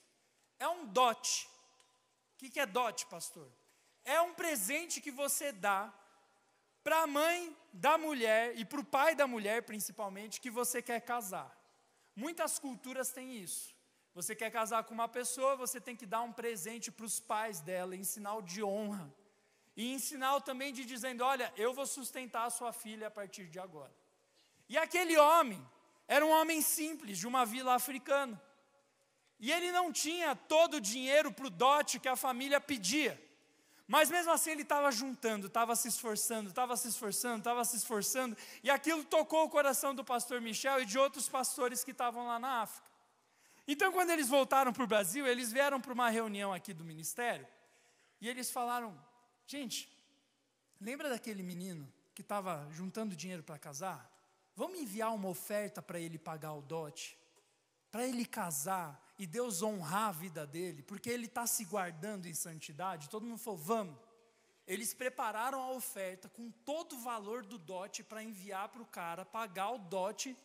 É um dote. O que é dote, pastor? É um presente que você dá para a mãe da mulher e para o pai da mulher, principalmente, que você quer casar. Muitas culturas têm isso. Você quer casar com uma pessoa, você tem que dar um presente para os pais dela, em sinal de honra. E em sinal também de dizendo, olha, eu vou sustentar a sua filha a partir de agora. E aquele homem, era um homem simples, de uma vila africana. E ele não tinha todo o dinheiro para o dote que a família pedia. Mas mesmo assim ele estava juntando, estava se esforçando, e aquilo tocou o coração do pastor Michel e de outros pastores que estavam lá na África. Então quando eles voltaram para o Brasil, eles vieram para uma reunião aqui do ministério, e eles falaram, gente, lembra daquele menino que estava juntando dinheiro para casar? Vamos enviar uma oferta para ele pagar o dote, para ele casar, e Deus honrar a vida dele, porque ele está se guardando em santidade. Todo mundo falou, vamos. Eles prepararam a oferta com todo o valor do dote para enviar para o cara, pagar o dote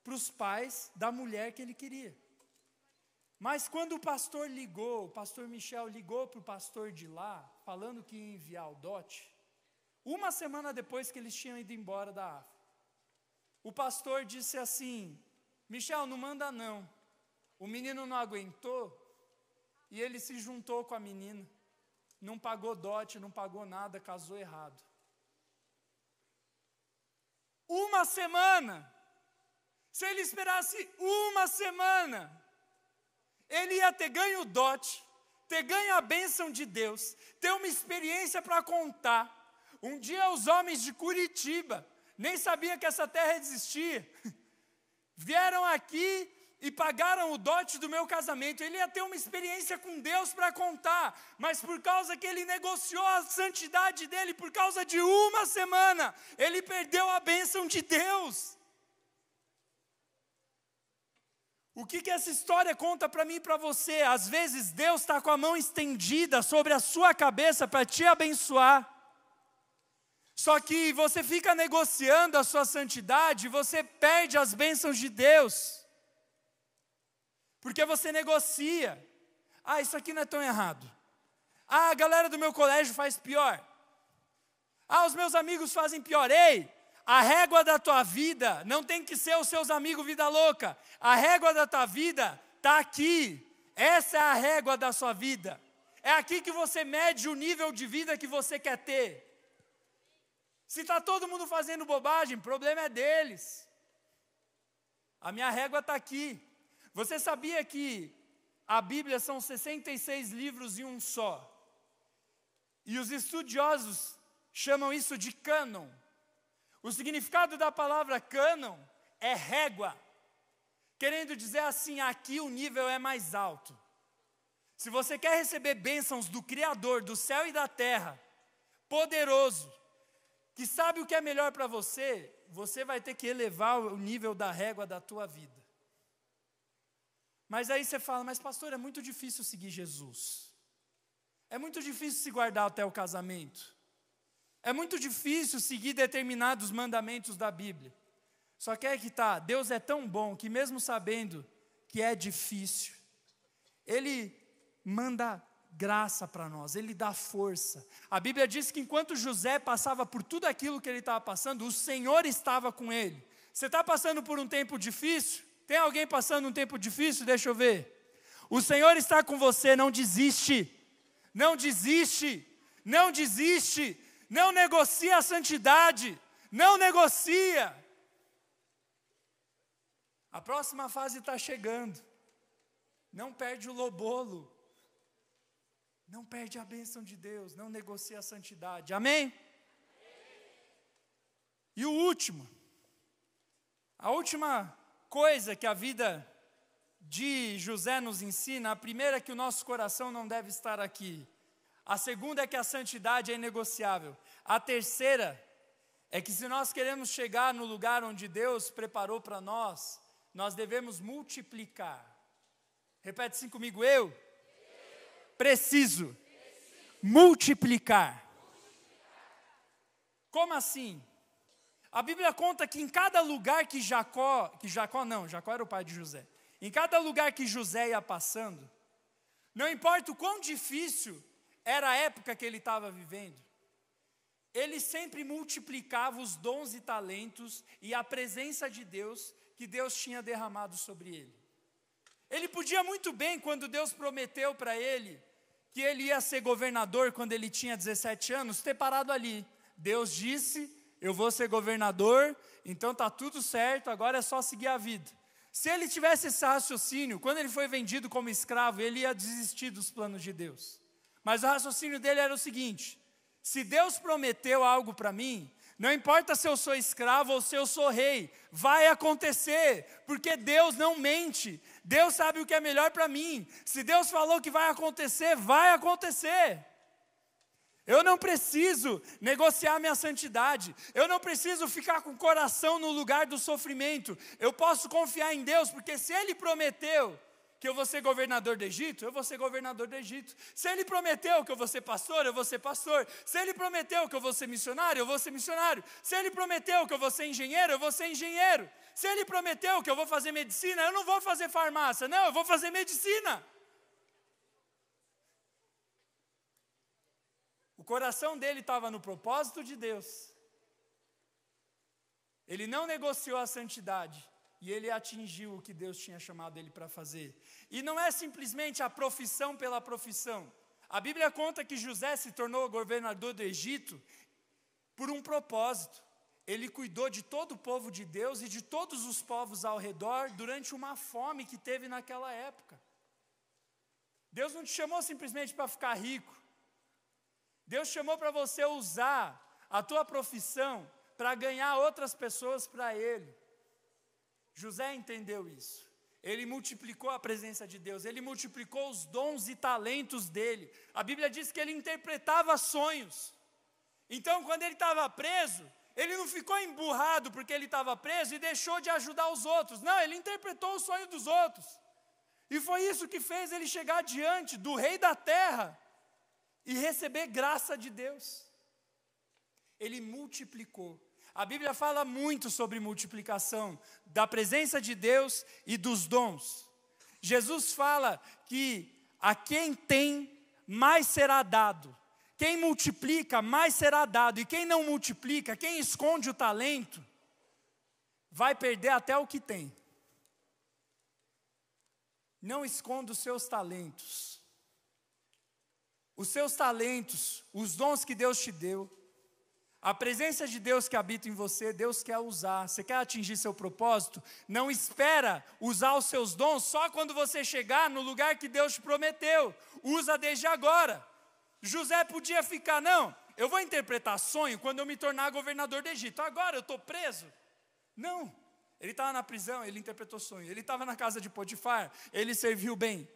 para os pais da mulher que ele queria. Mas quando o pastor Michel ligou para o pastor de lá, falando que ia enviar o dote, uma semana depois que eles tinham ido embora da África, o pastor disse assim, Michel, não manda não. O menino não aguentou e ele se juntou com a menina. Não pagou dote, não pagou nada, casou errado. Uma semana. Se ele esperasse uma semana, ele ia ter ganho o dote, ter ganho a bênção de Deus, ter uma experiência para contar. Um dia os homens de Curitiba, nem sabiam que essa terra existia, vieram aqui e pagaram o dote do meu casamento. Ele ia ter uma experiência com Deus para contar, mas por causa que ele negociou a santidade dele, por causa de uma semana, ele perdeu a bênção de Deus. O que essa história conta para mim e para você? Às vezes Deus está com a mão estendida sobre a sua cabeça para te abençoar. Só que você fica negociando a sua santidade, você perde as bênçãos de Deus. Porque você negocia. Ah, isso aqui não é tão errado. Ah, a galera do meu colégio faz pior. Ah, os meus amigos fazem pior. Ei, a régua da tua vida não tem que ser os seus amigos vida louca. A régua da tua vida está aqui. Essa é a régua da sua vida. É aqui que você mede o nível de vida que você quer ter. Se está todo mundo fazendo bobagem, o problema é deles. A minha régua está aqui. Você sabia que a Bíblia são 66 livros em um só? E os estudiosos chamam isso de cânon. O significado da palavra cânon é régua, querendo dizer assim, aqui o nível é mais alto. Se você quer receber bênçãos do Criador do céu e da terra, poderoso, que sabe o que é melhor para você, você vai ter que elevar o nível da régua da tua vida. Mas aí você fala, mas pastor, é muito difícil seguir Jesus. É muito difícil se guardar até o casamento. É muito difícil seguir determinados mandamentos da Bíblia. Só que é que tá, Deus é tão bom que mesmo sabendo que é difícil, Ele manda graça para nós, Ele dá força. A Bíblia diz que enquanto José passava por tudo aquilo que ele estava passando, o Senhor estava com ele. Você está passando por um tempo difícil? Tem alguém passando um tempo difícil? Deixa eu ver. O Senhor está com você, não desiste. Não desiste. Não desiste. Não negocia a santidade. Não negocia. A próxima fase está chegando. Não perde o lobolo. Não perde a bênção de Deus. Não negocia a santidade. Amém? E o último. A última coisa que a vida de José nos ensina, a primeira é que o nosso coração não deve estar aqui. A segunda é que a santidade é inegociável. A terceira é que se nós queremos chegar no lugar onde Deus preparou para nós, nós devemos multiplicar. Repete assim comigo, eu preciso multiplicar. Como assim? A Bíblia conta que em cada lugar que Jacó era o pai de José. Em cada lugar que José ia passando, não importa o quão difícil era a época que ele estava vivendo, ele sempre multiplicava os dons e talentos e a presença de Deus que Deus tinha derramado sobre ele. Ele podia muito bem, quando Deus prometeu para ele que ele ia ser governador quando ele tinha 17 anos, ter parado ali. Deus disse, eu vou ser governador, então está tudo certo, agora é só seguir a vida. Se ele tivesse esse raciocínio, quando ele foi vendido como escravo, ele ia desistir dos planos de Deus. Mas o raciocínio dele era o seguinte: se Deus prometeu algo para mim, não importa se eu sou escravo ou se eu sou rei, vai acontecer, porque Deus não mente, Deus sabe o que é melhor para mim. Se Deus falou que vai acontecer, vai acontecer. Eu não preciso negociar minha santidade, eu não preciso ficar com o coração no lugar do sofrimento, eu posso confiar em Deus, porque se Ele prometeu que eu vou ser governador do Egito, eu vou ser governador do Egito. Se Ele prometeu que eu vou ser pastor, eu vou ser pastor. Se Ele prometeu que eu vou ser missionário, eu vou ser missionário. Se Ele prometeu que eu vou ser engenheiro, eu vou ser engenheiro. Se Ele prometeu que eu vou fazer medicina, eu não vou fazer farmácia, não, eu vou fazer medicina. O coração dele estava no propósito de Deus. Ele não negociou a santidade. E ele atingiu o que Deus tinha chamado ele para fazer. E não é simplesmente a profissão pela profissão. A Bíblia conta que José se tornou governador do Egito por um propósito. Ele cuidou de todo o povo de Deus e de todos os povos ao redor durante uma fome que teve naquela época. Deus não te chamou simplesmente para ficar rico. Deus chamou para você usar a tua profissão para ganhar outras pessoas para Ele. José entendeu isso. Ele multiplicou a presença de Deus, ele multiplicou os dons e talentos dele. A Bíblia diz que ele interpretava sonhos. Então, quando ele estava preso, ele não ficou emburrado porque ele estava preso e deixou de ajudar os outros. Não, ele interpretou o sonho dos outros. E foi isso que fez ele chegar diante do rei da terra e receber graça de Deus. Ele multiplicou. A Bíblia fala muito sobre multiplicação da presença de Deus e dos dons. Jesus fala que a quem tem, mais será dado. Quem multiplica, mais será dado. E quem não multiplica, quem esconde o talento, vai perder até o que tem. Não esconda os seus talentos. Os seus talentos, os dons que Deus te deu, a presença de Deus que habita em você, Deus quer usar. Você quer atingir seu propósito? Não espera usar os seus dons só quando você chegar no lugar que Deus te prometeu. Usa desde agora. José podia ficar, não, eu vou interpretar sonho quando eu me tornar governador do Egito. Agora eu estou preso. Não, ele estava na prisão, ele interpretou sonho. Ele estava na casa de Potifar, ele serviu bem.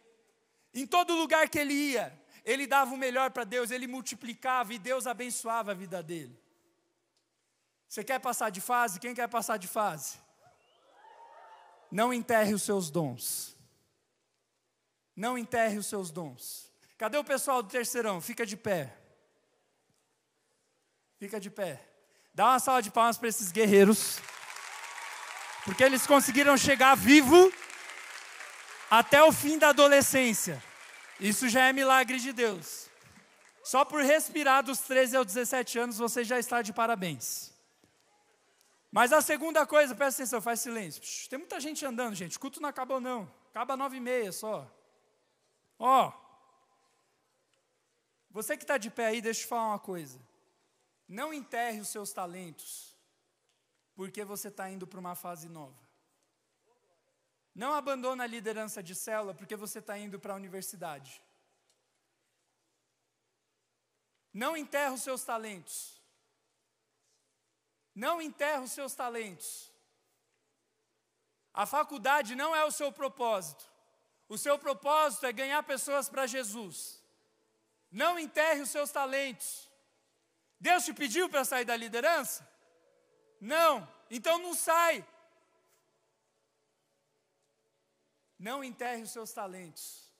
Em todo lugar que ele ia, ele dava o melhor para Deus, ele multiplicava e Deus abençoava a vida dele. Você quer passar de fase? Quem quer passar de fase? Não enterre os seus dons. Não enterre os seus dons. Cadê o pessoal do terceirão? Fica de pé. Fica de pé. Dá uma salva de palmas para esses guerreiros. Porque eles conseguiram chegar vivo até o fim da adolescência. Isso já é milagre de Deus. Só por respirar dos 13 aos 17 anos, você já está de parabéns. Mas a segunda coisa, presta atenção, faz silêncio. Tem muita gente andando, gente. O culto não acabou não. Acaba 9h30 só. Ó. Você que está de pé aí, deixa eu te falar uma coisa. Não enterre os seus talentos, porque você está indo para uma fase nova. Não abandone a liderança de célula, porque você está indo para a universidade. Não enterre os seus talentos. Não enterre os seus talentos. A faculdade não é o seu propósito. O seu propósito é ganhar pessoas para Jesus. Não enterre os seus talentos. Deus te pediu para sair da liderança? Não, então não sai. Não enterre os seus talentos.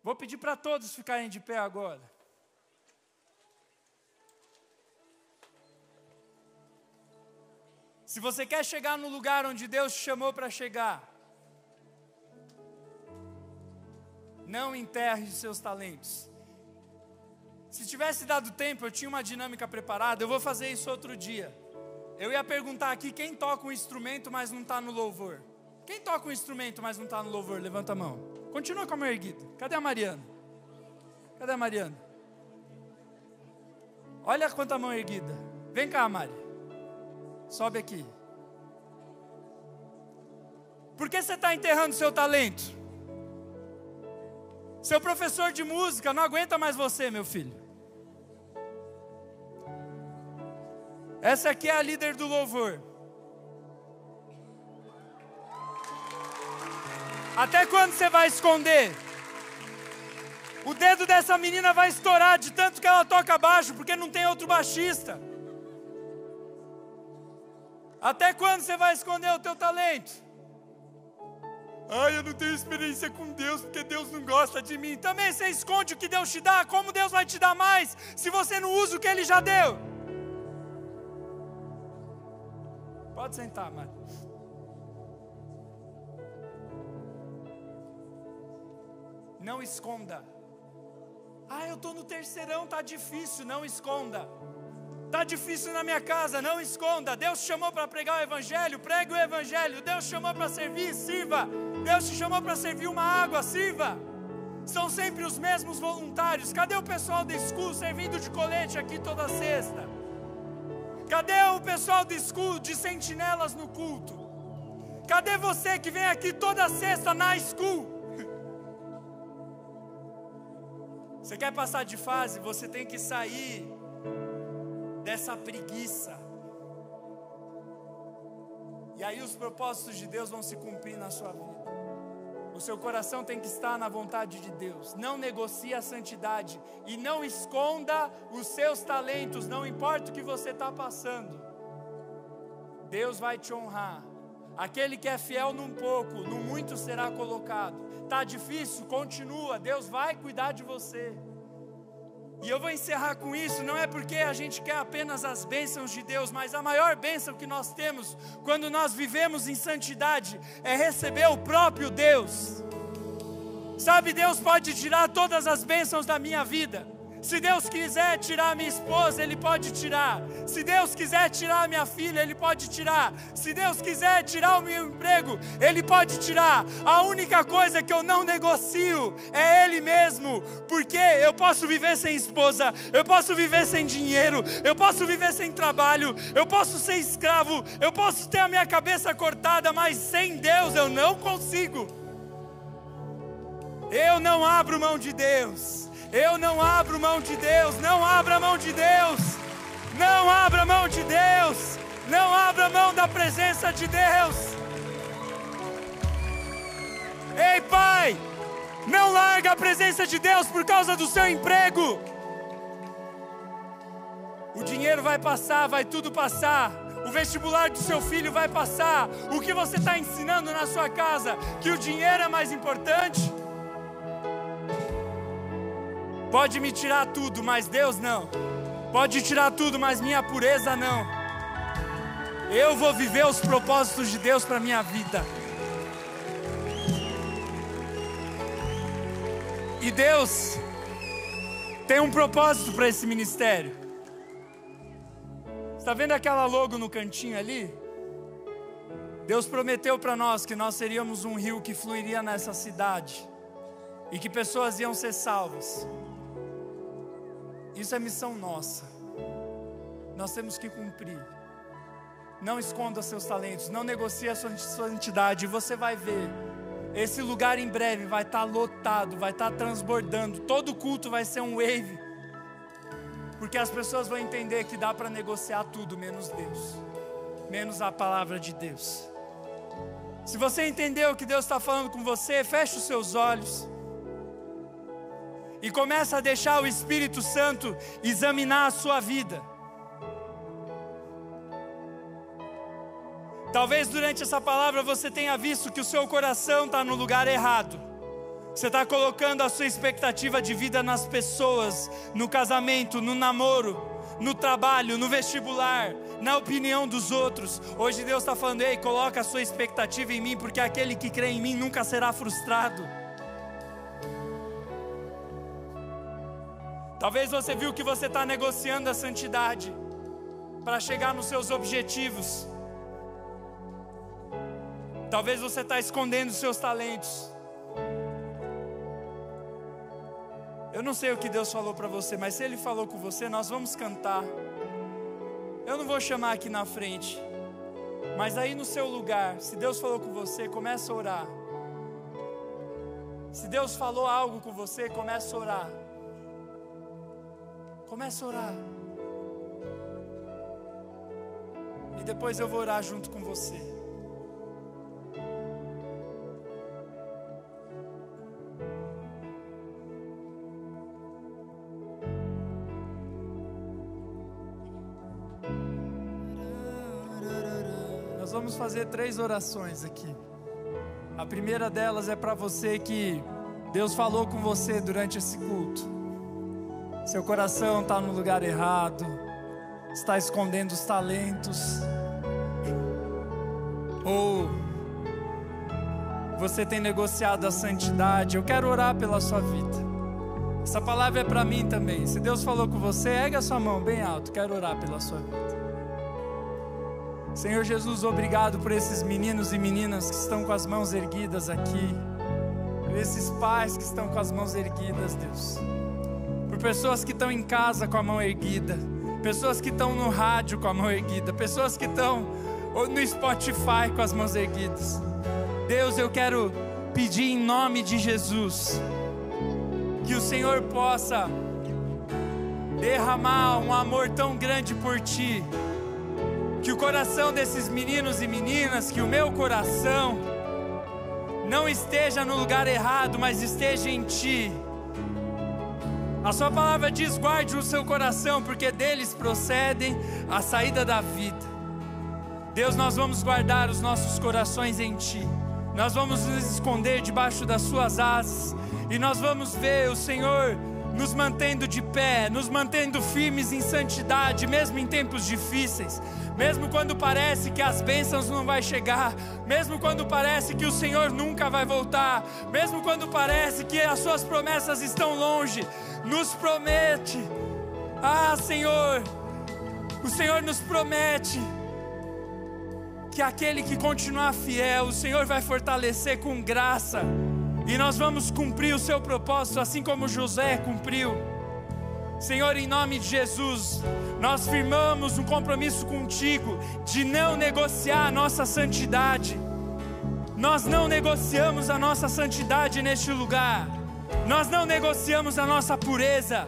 Vou pedir para todos ficarem de pé agora. Se você quer chegar no lugar onde Deus te chamou para chegar, não enterre os seus talentos. Se tivesse dado tempo, eu tinha uma dinâmica preparada, eu vou fazer isso outro dia. Eu ia perguntar aqui quem toca um instrumento, mas não está no louvor. Quem toca um instrumento, mas não está no louvor? Levanta a mão. Continua com a mão erguida. Cadê a Mariana? Cadê a Mariana? Olha quanta mão erguida. Vem cá, Mari. Sobe aqui. Por que você está enterrando seu talento? Seu professor de música não aguenta mais você, meu filho. Essa aqui é a líder do louvor. Até quando você vai esconder? O dedo dessa menina vai estourar de tanto que ela toca baixo, porque não tem outro baixista. Até quando você vai esconder o teu talento? Ai, eu não tenho experiência com Deus, porque Deus não gosta de mim. Também você esconde o que Deus te dá. Como Deus vai te dar mais, se você não usa o que Ele já deu? Pode sentar, Mari. Não esconda. Ah, eu estou no terceirão, está difícil. Não esconda. Está difícil na minha casa, não esconda. Deus te chamou para pregar o Evangelho, pregue o Evangelho. Deus te chamou para servir, sirva. Deus te chamou para servir uma água, sirva. São sempre os mesmos voluntários. Cadê o pessoal da School servindo de colete aqui toda sexta? Cadê o pessoal da School de sentinelas no culto? Cadê você que vem aqui toda sexta na School? Você quer passar de fase? Você tem que sair dessa preguiça. E aí os propósitos de Deus vão se cumprir na sua vida. O seu coração tem que estar na vontade de Deus. Não negocie a santidade. E não esconda os seus talentos. Não importa o que você está passando. Deus vai te honrar. Aquele que é fiel num pouco, no muito será colocado. Está difícil? Continua. Deus vai cuidar de você. E eu vou encerrar com isso, não é porque a gente quer apenas as bênçãos de Deus, mas a maior bênção que nós temos, quando nós vivemos em santidade, é receber o próprio Deus. Sabe, Deus pode tirar todas as bênçãos da minha vida. Se Deus quiser tirar minha esposa, Ele pode tirar. Se Deus quiser tirar minha filha, Ele pode tirar. Se Deus quiser tirar o meu emprego, Ele pode tirar. A única coisa que eu não negocio é Ele mesmo. Porque eu posso viver sem esposa, eu posso viver sem dinheiro, eu posso viver sem trabalho, eu posso ser escravo, eu posso ter a minha cabeça cortada, mas sem Deus eu não consigo. Eu não abro mão de Deus. Eu não abro mão de Deus. Não abra mão de Deus. Não abra mão de Deus. Não abra mão da presença de Deus. Ei, Pai, não larga a presença de Deus por causa do seu emprego. O dinheiro vai passar, vai tudo passar. O vestibular do seu filho vai passar. O que você está ensinando na sua casa? Que o dinheiro é mais importante? Pode me tirar tudo, mas Deus não. Pode tirar tudo, mas minha pureza não. Eu vou viver os propósitos de Deus para a minha vida. E Deus tem um propósito para esse ministério. Está vendo aquela logo no cantinho ali? Deus prometeu para nós que nós seríamos um rio que fluiria nessa cidade e que pessoas iam ser salvas. Isso é missão nossa. Nós temos que cumprir. Não esconda seus talentos, não negocie a sua santidade. Você vai ver, esse lugar em breve vai estar lotado, vai estar transbordando. Todo culto vai ser um wave, porque as pessoas vão entender que dá para negociar tudo menos Deus, menos a palavra de Deus. Se você entendeu o que Deus está falando com você, feche os seus olhos e começa a deixar o Espírito Santo examinar a sua vida. Talvez durante essa palavra você tenha visto que o seu coração está no lugar errado. Você está colocando a sua expectativa de vida nas pessoas, no casamento, no namoro, no trabalho, no vestibular, na opinião dos outros. Hoje Deus está falando: ei, coloca a sua expectativa em mim, porque aquele que crê em mim nunca será frustrado. Talvez você viu que você está negociando a santidade para chegar nos seus objetivos. Talvez você está escondendo os seus talentos. Eu não sei o que Deus falou para você, mas se Ele falou com você, nós vamos cantar. Eu não vou chamar aqui na frente, mas aí no seu lugar, se Deus falou com você, começa a orar. Se Deus falou algo com você, começa a orar. Começa a orar. E depois eu vou orar junto com você. Nós vamos fazer 3 orações aqui. A primeira delas é para você que Deus falou com você durante esse culto. Seu coração está no lugar errado, está escondendo os talentos, ou você tem negociado a santidade. Eu quero orar pela sua vida. Essa palavra é para mim também. Se Deus falou com você, ergue a sua mão bem alto. Quero orar pela sua vida. Senhor Jesus, obrigado por esses meninos e meninas que estão com as mãos erguidas aqui, por esses pais que estão com as mãos erguidas, Deus, por pessoas que estão em casa com a mão erguida, pessoas que estão no rádio com a mão erguida, pessoas que estão no Spotify com as mãos erguidas. Deus, eu quero pedir em nome de Jesus que o Senhor possa derramar um amor tão grande por Ti, que o coração desses meninos e meninas, que o meu coração não esteja no lugar errado, mas esteja em Ti. A Sua palavra diz: guarde o seu coração, porque deles procedem a saída da vida. Deus, nós vamos guardar os nossos corações em Ti. Nós vamos nos esconder debaixo das Suas asas, e nós vamos ver o Senhor nos mantendo de pé, nos mantendo firmes em santidade, mesmo em tempos difíceis, mesmo quando parece que as bênçãos não vão chegar, mesmo quando parece que o Senhor nunca vai voltar, mesmo quando parece que as Suas promessas estão longe. Nos promete, Senhor, o Senhor nos promete que aquele que continuar fiel, o Senhor vai fortalecer com graça, e nós vamos cumprir o Seu propósito, assim como José cumpriu. Senhor, em nome de Jesus, nós firmamos um compromisso contigo de não negociar a nossa santidade. Nós não negociamos a nossa santidade neste lugar. Nós não negociamos a nossa pureza.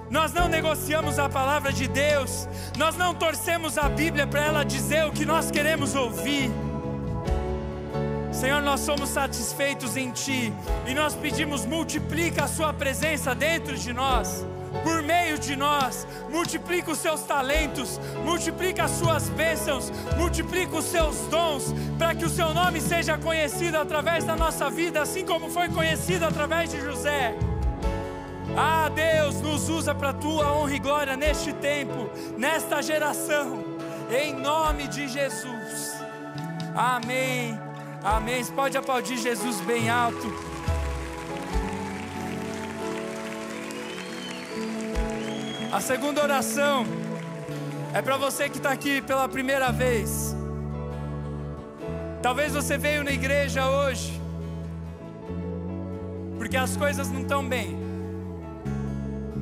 Nós não negociamos a palavra de Deus. Nós não torcemos a Bíblia para ela dizer o que nós queremos ouvir. Senhor, nós somos satisfeitos em Ti, e nós pedimos: multiplica a Sua presença dentro de nós, por meio de nós. Multiplica os Seus talentos, multiplica as Suas bênçãos, multiplica os Seus dons, para que o Seu nome seja conhecido através da nossa vida, assim como foi conhecido através de José. Deus, nos usa para a Tua honra e glória neste tempo, nesta geração, em nome de Jesus. Amém. Amém. Você pode aplaudir Jesus bem alto. A segunda oração é para você que está aqui pela primeira vez. Talvez você veio na igreja hoje porque as coisas não estão bem.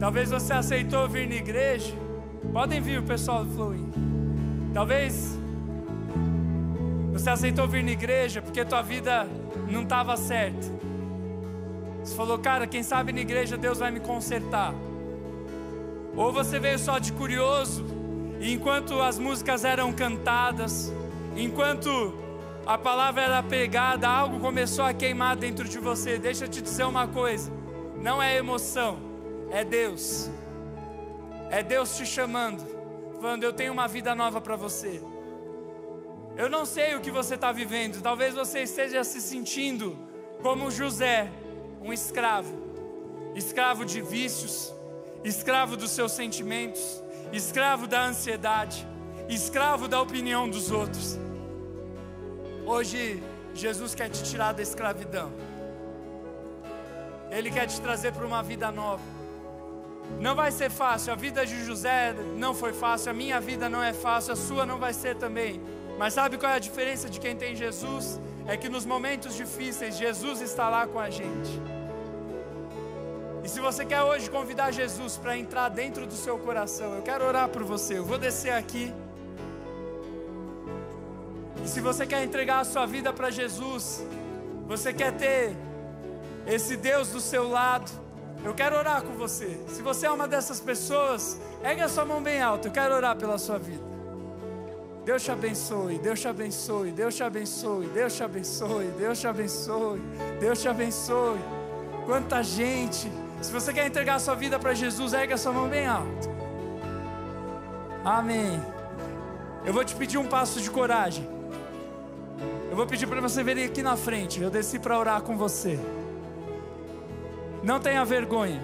Talvez você aceitou vir na igreja. Podem vir o pessoal do Flow. Talvez você aceitou vir na igreja porque tua vida não estava certa. Você falou, cara, quem sabe na igreja Deus vai me consertar. Ou você veio só de curioso, e enquanto as músicas eram cantadas, enquanto a palavra era pregada, algo começou a queimar dentro de você. Deixa eu te dizer uma coisa, não é emoção, é Deus. É Deus te chamando, falando, eu tenho uma vida nova para você. Eu não sei o que você está vivendo, talvez você esteja se sentindo como José, um escravo. Escravo de vícios, escravo dos seus sentimentos, escravo da ansiedade, escravo da opinião dos outros. Hoje, Jesus quer te tirar da escravidão. Ele quer te trazer para uma vida nova. Não vai ser fácil, a vida de José não foi fácil, a minha vida não é fácil, a sua não vai ser também. Mas sabe qual é a diferença de quem tem Jesus? É que nos momentos difíceis, Jesus está lá com a gente. E se você quer hoje convidar Jesus para entrar dentro do seu coração, eu quero orar por você, eu vou descer aqui. E se você quer entregar a sua vida para Jesus, você quer ter esse Deus do seu lado, eu quero orar com você. Se você é uma dessas pessoas, ergue a sua mão bem alta, eu quero orar pela sua vida. Deus te abençoe, Deus te abençoe, Deus te abençoe, Deus te abençoe, Deus te abençoe, Deus te abençoe. Quanta gente. Se você quer entregar a sua vida para Jesus, ergue a sua mão bem alta. Amém. Eu vou te pedir um passo de coragem. Eu vou pedir para você vir aqui na frente. Eu desci para orar com você. Não tenha vergonha.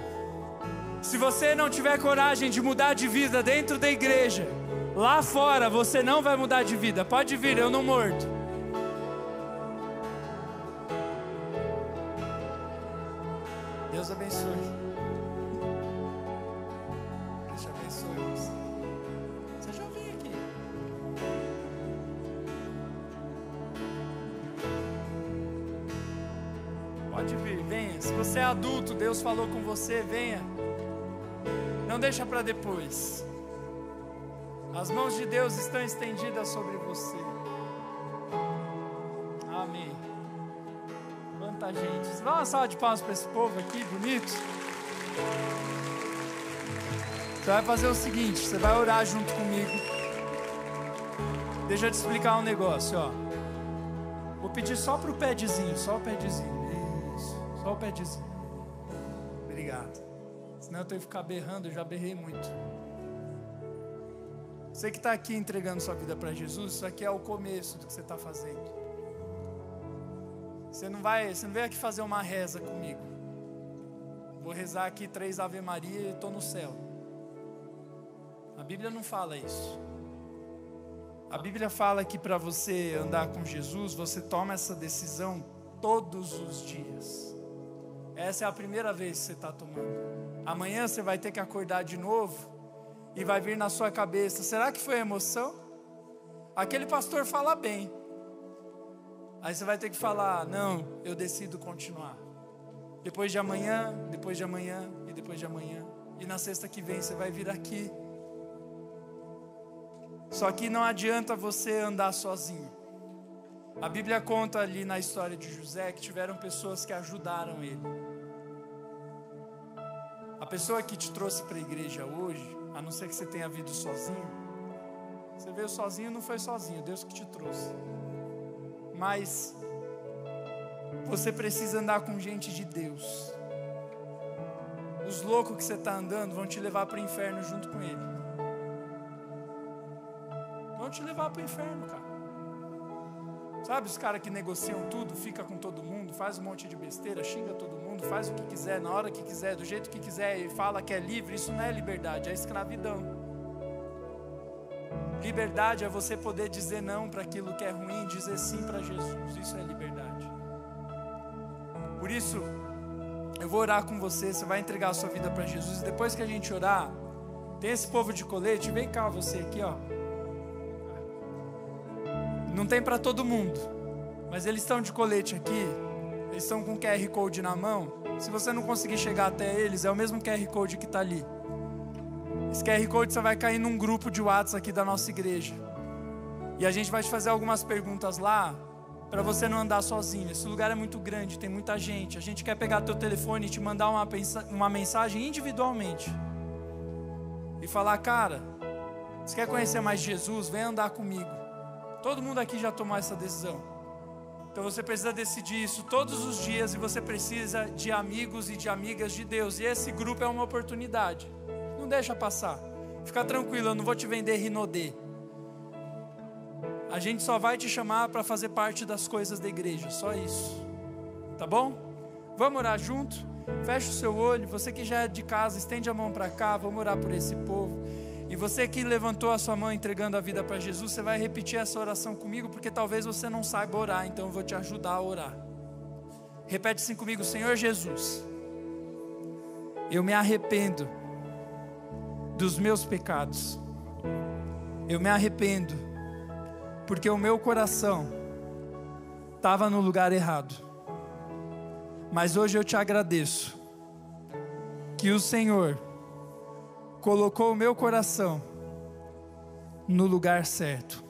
Se você não tiver coragem de mudar de vida dentro da igreja, lá fora você não vai mudar de vida. Pode vir, eu não mordo. Deus abençoe. Deus te abençoe você. Você já veio aqui. Pode vir, venha. Se você é adulto, Deus falou com você, venha. Não deixa para depois. As mãos de Deus estão estendidas sobre você. Amém. Quanta gente. Você dá uma salva de palmas para esse povo aqui, bonito. Você vai fazer o seguinte, você vai orar junto comigo. Deixa eu te explicar um negócio, ó. Vou pedir só para o padzinho, só o padzinho. Isso, só o padzinho. Obrigado. Senão eu tenho que ficar berrando, eu já berrei muito. Você que está aqui entregando sua vida para Jesus, isso aqui é o começo do que você está fazendo. Você não veio aqui fazer uma reza comigo. Vou rezar aqui 3 Ave Maria e estou no céu. A Bíblia não fala isso. A Bíblia fala que para você andar com Jesus, você toma essa decisão todos os dias. Essa é a primeira vez que você está tomando. Amanhã você vai ter que acordar de novo e vai vir na sua cabeça, será que foi emoção? Aquele pastor fala bem. Aí você vai ter que falar, não, eu decido continuar. Depois de amanhã, depois de amanhã e depois de amanhã. E na sexta que vem você vai vir aqui. Só que não adianta você andar sozinho. A Bíblia conta ali na história de José que tiveram pessoas que ajudaram ele. A pessoa que te trouxe para a igreja hoje, a não ser que você tenha vindo sozinho, você veio sozinho, não foi sozinho, Deus que te trouxe. Mas você precisa andar com gente de Deus. Os loucos que você está andando vão te levar para o inferno junto com ele. Vão te levar para o inferno, cara. Sabe os caras que negociam tudo, fica com todo mundo, faz um monte de besteira, xinga todo mundo, faz o que quiser, na hora que quiser, do jeito que quiser, e fala que é livre. Isso não é liberdade, é escravidão. Liberdade é você poder dizer não para aquilo que é ruim, dizer sim para Jesus. Isso é liberdade. Por isso, eu vou orar com você. Você vai entregar a sua vida para Jesus. E depois que a gente orar, Tem esse povo de colete, vem cá você aqui, ó. Não tem para todo mundo, mas eles estão de colete aqui, eles estão com QR Code na mão. Se você não conseguir chegar até eles, é o mesmo QR Code que está ali. Esse QR Code você vai cair num grupo de WhatsApp aqui da nossa igreja. E a gente vai te fazer algumas perguntas lá, para você não andar sozinho. Esse lugar é muito grande, tem muita gente. A gente quer pegar teu telefone e te mandar uma mensagem individualmente. E falar, cara, você quer conhecer mais Jesus? Vem andar comigo. Todo mundo aqui já tomou essa decisão. Então você precisa decidir isso todos os dias. E você precisa de amigos e de amigas de Deus. E esse grupo é uma oportunidade. Não deixa passar. Fica tranquilo, eu não vou te vender Rinodê. A gente só vai te chamar para fazer parte das coisas da igreja, só isso. Tá bom? Vamos orar junto? Fecha o seu olho. Você que já é de casa, estende a mão para cá. Vamos orar por esse povo. E você que levantou a sua mão entregando a vida para Jesus, você vai repetir essa oração comigo, porque talvez você não saiba orar, então eu vou te ajudar a orar. Repete assim comigo: Senhor Jesus, eu me arrependo dos meus pecados. Eu me arrependo porque o meu coração estava no lugar errado. Mas hoje eu te agradeço que o Senhor colocou o meu coração no lugar certo.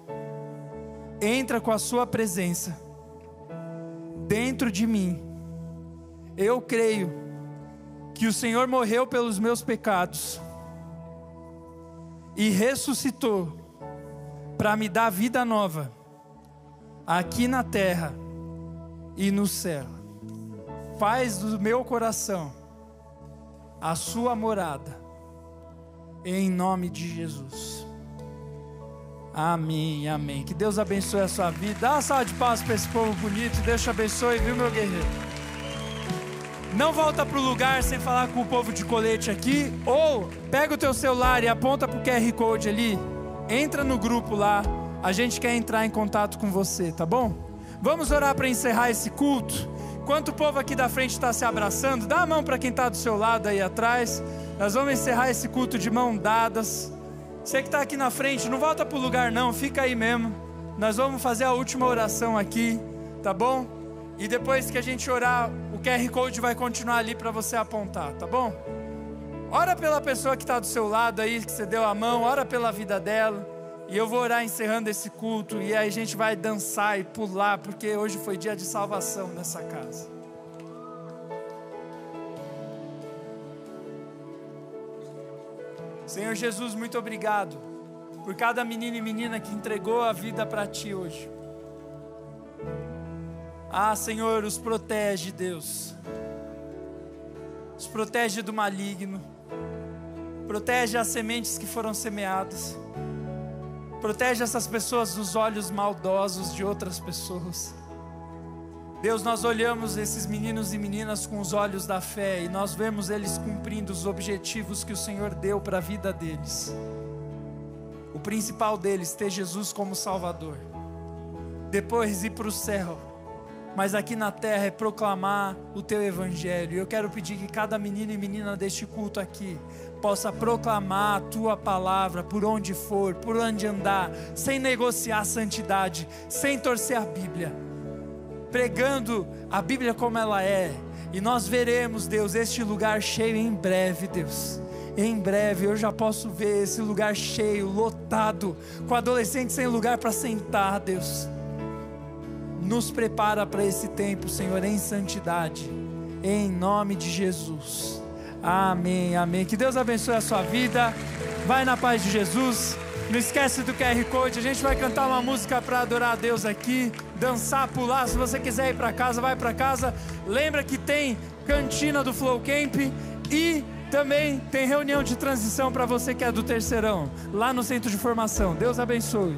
Entra com a sua presença dentro de mim. Eu creio que o Senhor morreu pelos meus pecados e ressuscitou para me dar vida nova aqui na terra e no céu. Faz do meu coração a sua morada, em nome de Jesus. Amém, amém. Que Deus abençoe a sua vida. Dá uma salva de palmas para esse povo bonito. Deus te abençoe, viu, meu guerreiro? Não volta para o lugar sem falar com o povo de colete aqui. Ou pega o teu celular e aponta para o QR Code ali. Entra no grupo lá. A gente quer entrar em contato com você, tá bom? Vamos orar para encerrar esse culto. Enquanto o povo aqui da frente está se abraçando, dá a mão para quem está do seu lado aí atrás. Nós vamos encerrar esse culto de mãos dadas. Você que está aqui na frente, não volta para o lugar não, fica aí mesmo. Nós vamos fazer a última oração aqui, tá bom? E depois que a gente orar, o QR Code vai continuar ali para você apontar, tá bom? Ora pela pessoa que está do seu lado aí, que você deu a mão, ora pela vida dela. E eu vou orar encerrando esse culto, e aí a gente vai dançar e pular, porque hoje foi dia de salvação nessa casa. Senhor Jesus, muito obrigado por cada menino e menina que entregou a vida para Ti hoje. Ah, Senhor, os protege, Deus. Os protege do maligno. Protege as sementes que foram semeadas. Protege essas pessoas dos olhos maldosos de outras pessoas. Deus, nós olhamos esses meninos e meninas com os olhos da fé e nós vemos eles cumprindo os objetivos que o Senhor deu para a vida deles. O principal deles, ter Jesus como Salvador. Depois ir para o céu. Mas aqui na terra é proclamar o Teu Evangelho. E eu quero pedir que cada menino e menina deste culto aqui possa proclamar a Tua palavra por onde for, por onde andar, sem negociar a santidade, sem torcer a Bíblia, pregando a Bíblia como ela é. E nós veremos, Deus, este lugar cheio em breve, Deus. Em breve eu já posso ver esse lugar cheio, lotado, com adolescentes sem lugar para sentar, Deus. Nos prepara para esse tempo, Senhor, em santidade, em nome de Jesus. Amém, amém. Que Deus abençoe a sua vida. Vai na paz de Jesus. Não esquece do QR Code. A gente vai cantar uma música para adorar a Deus aqui, dançar, pular. Se você quiser ir para casa, vai para casa. Lembra que tem cantina do Flow Camp e também tem reunião de transição para você que é do terceirão, lá no centro de formação. Deus abençoe.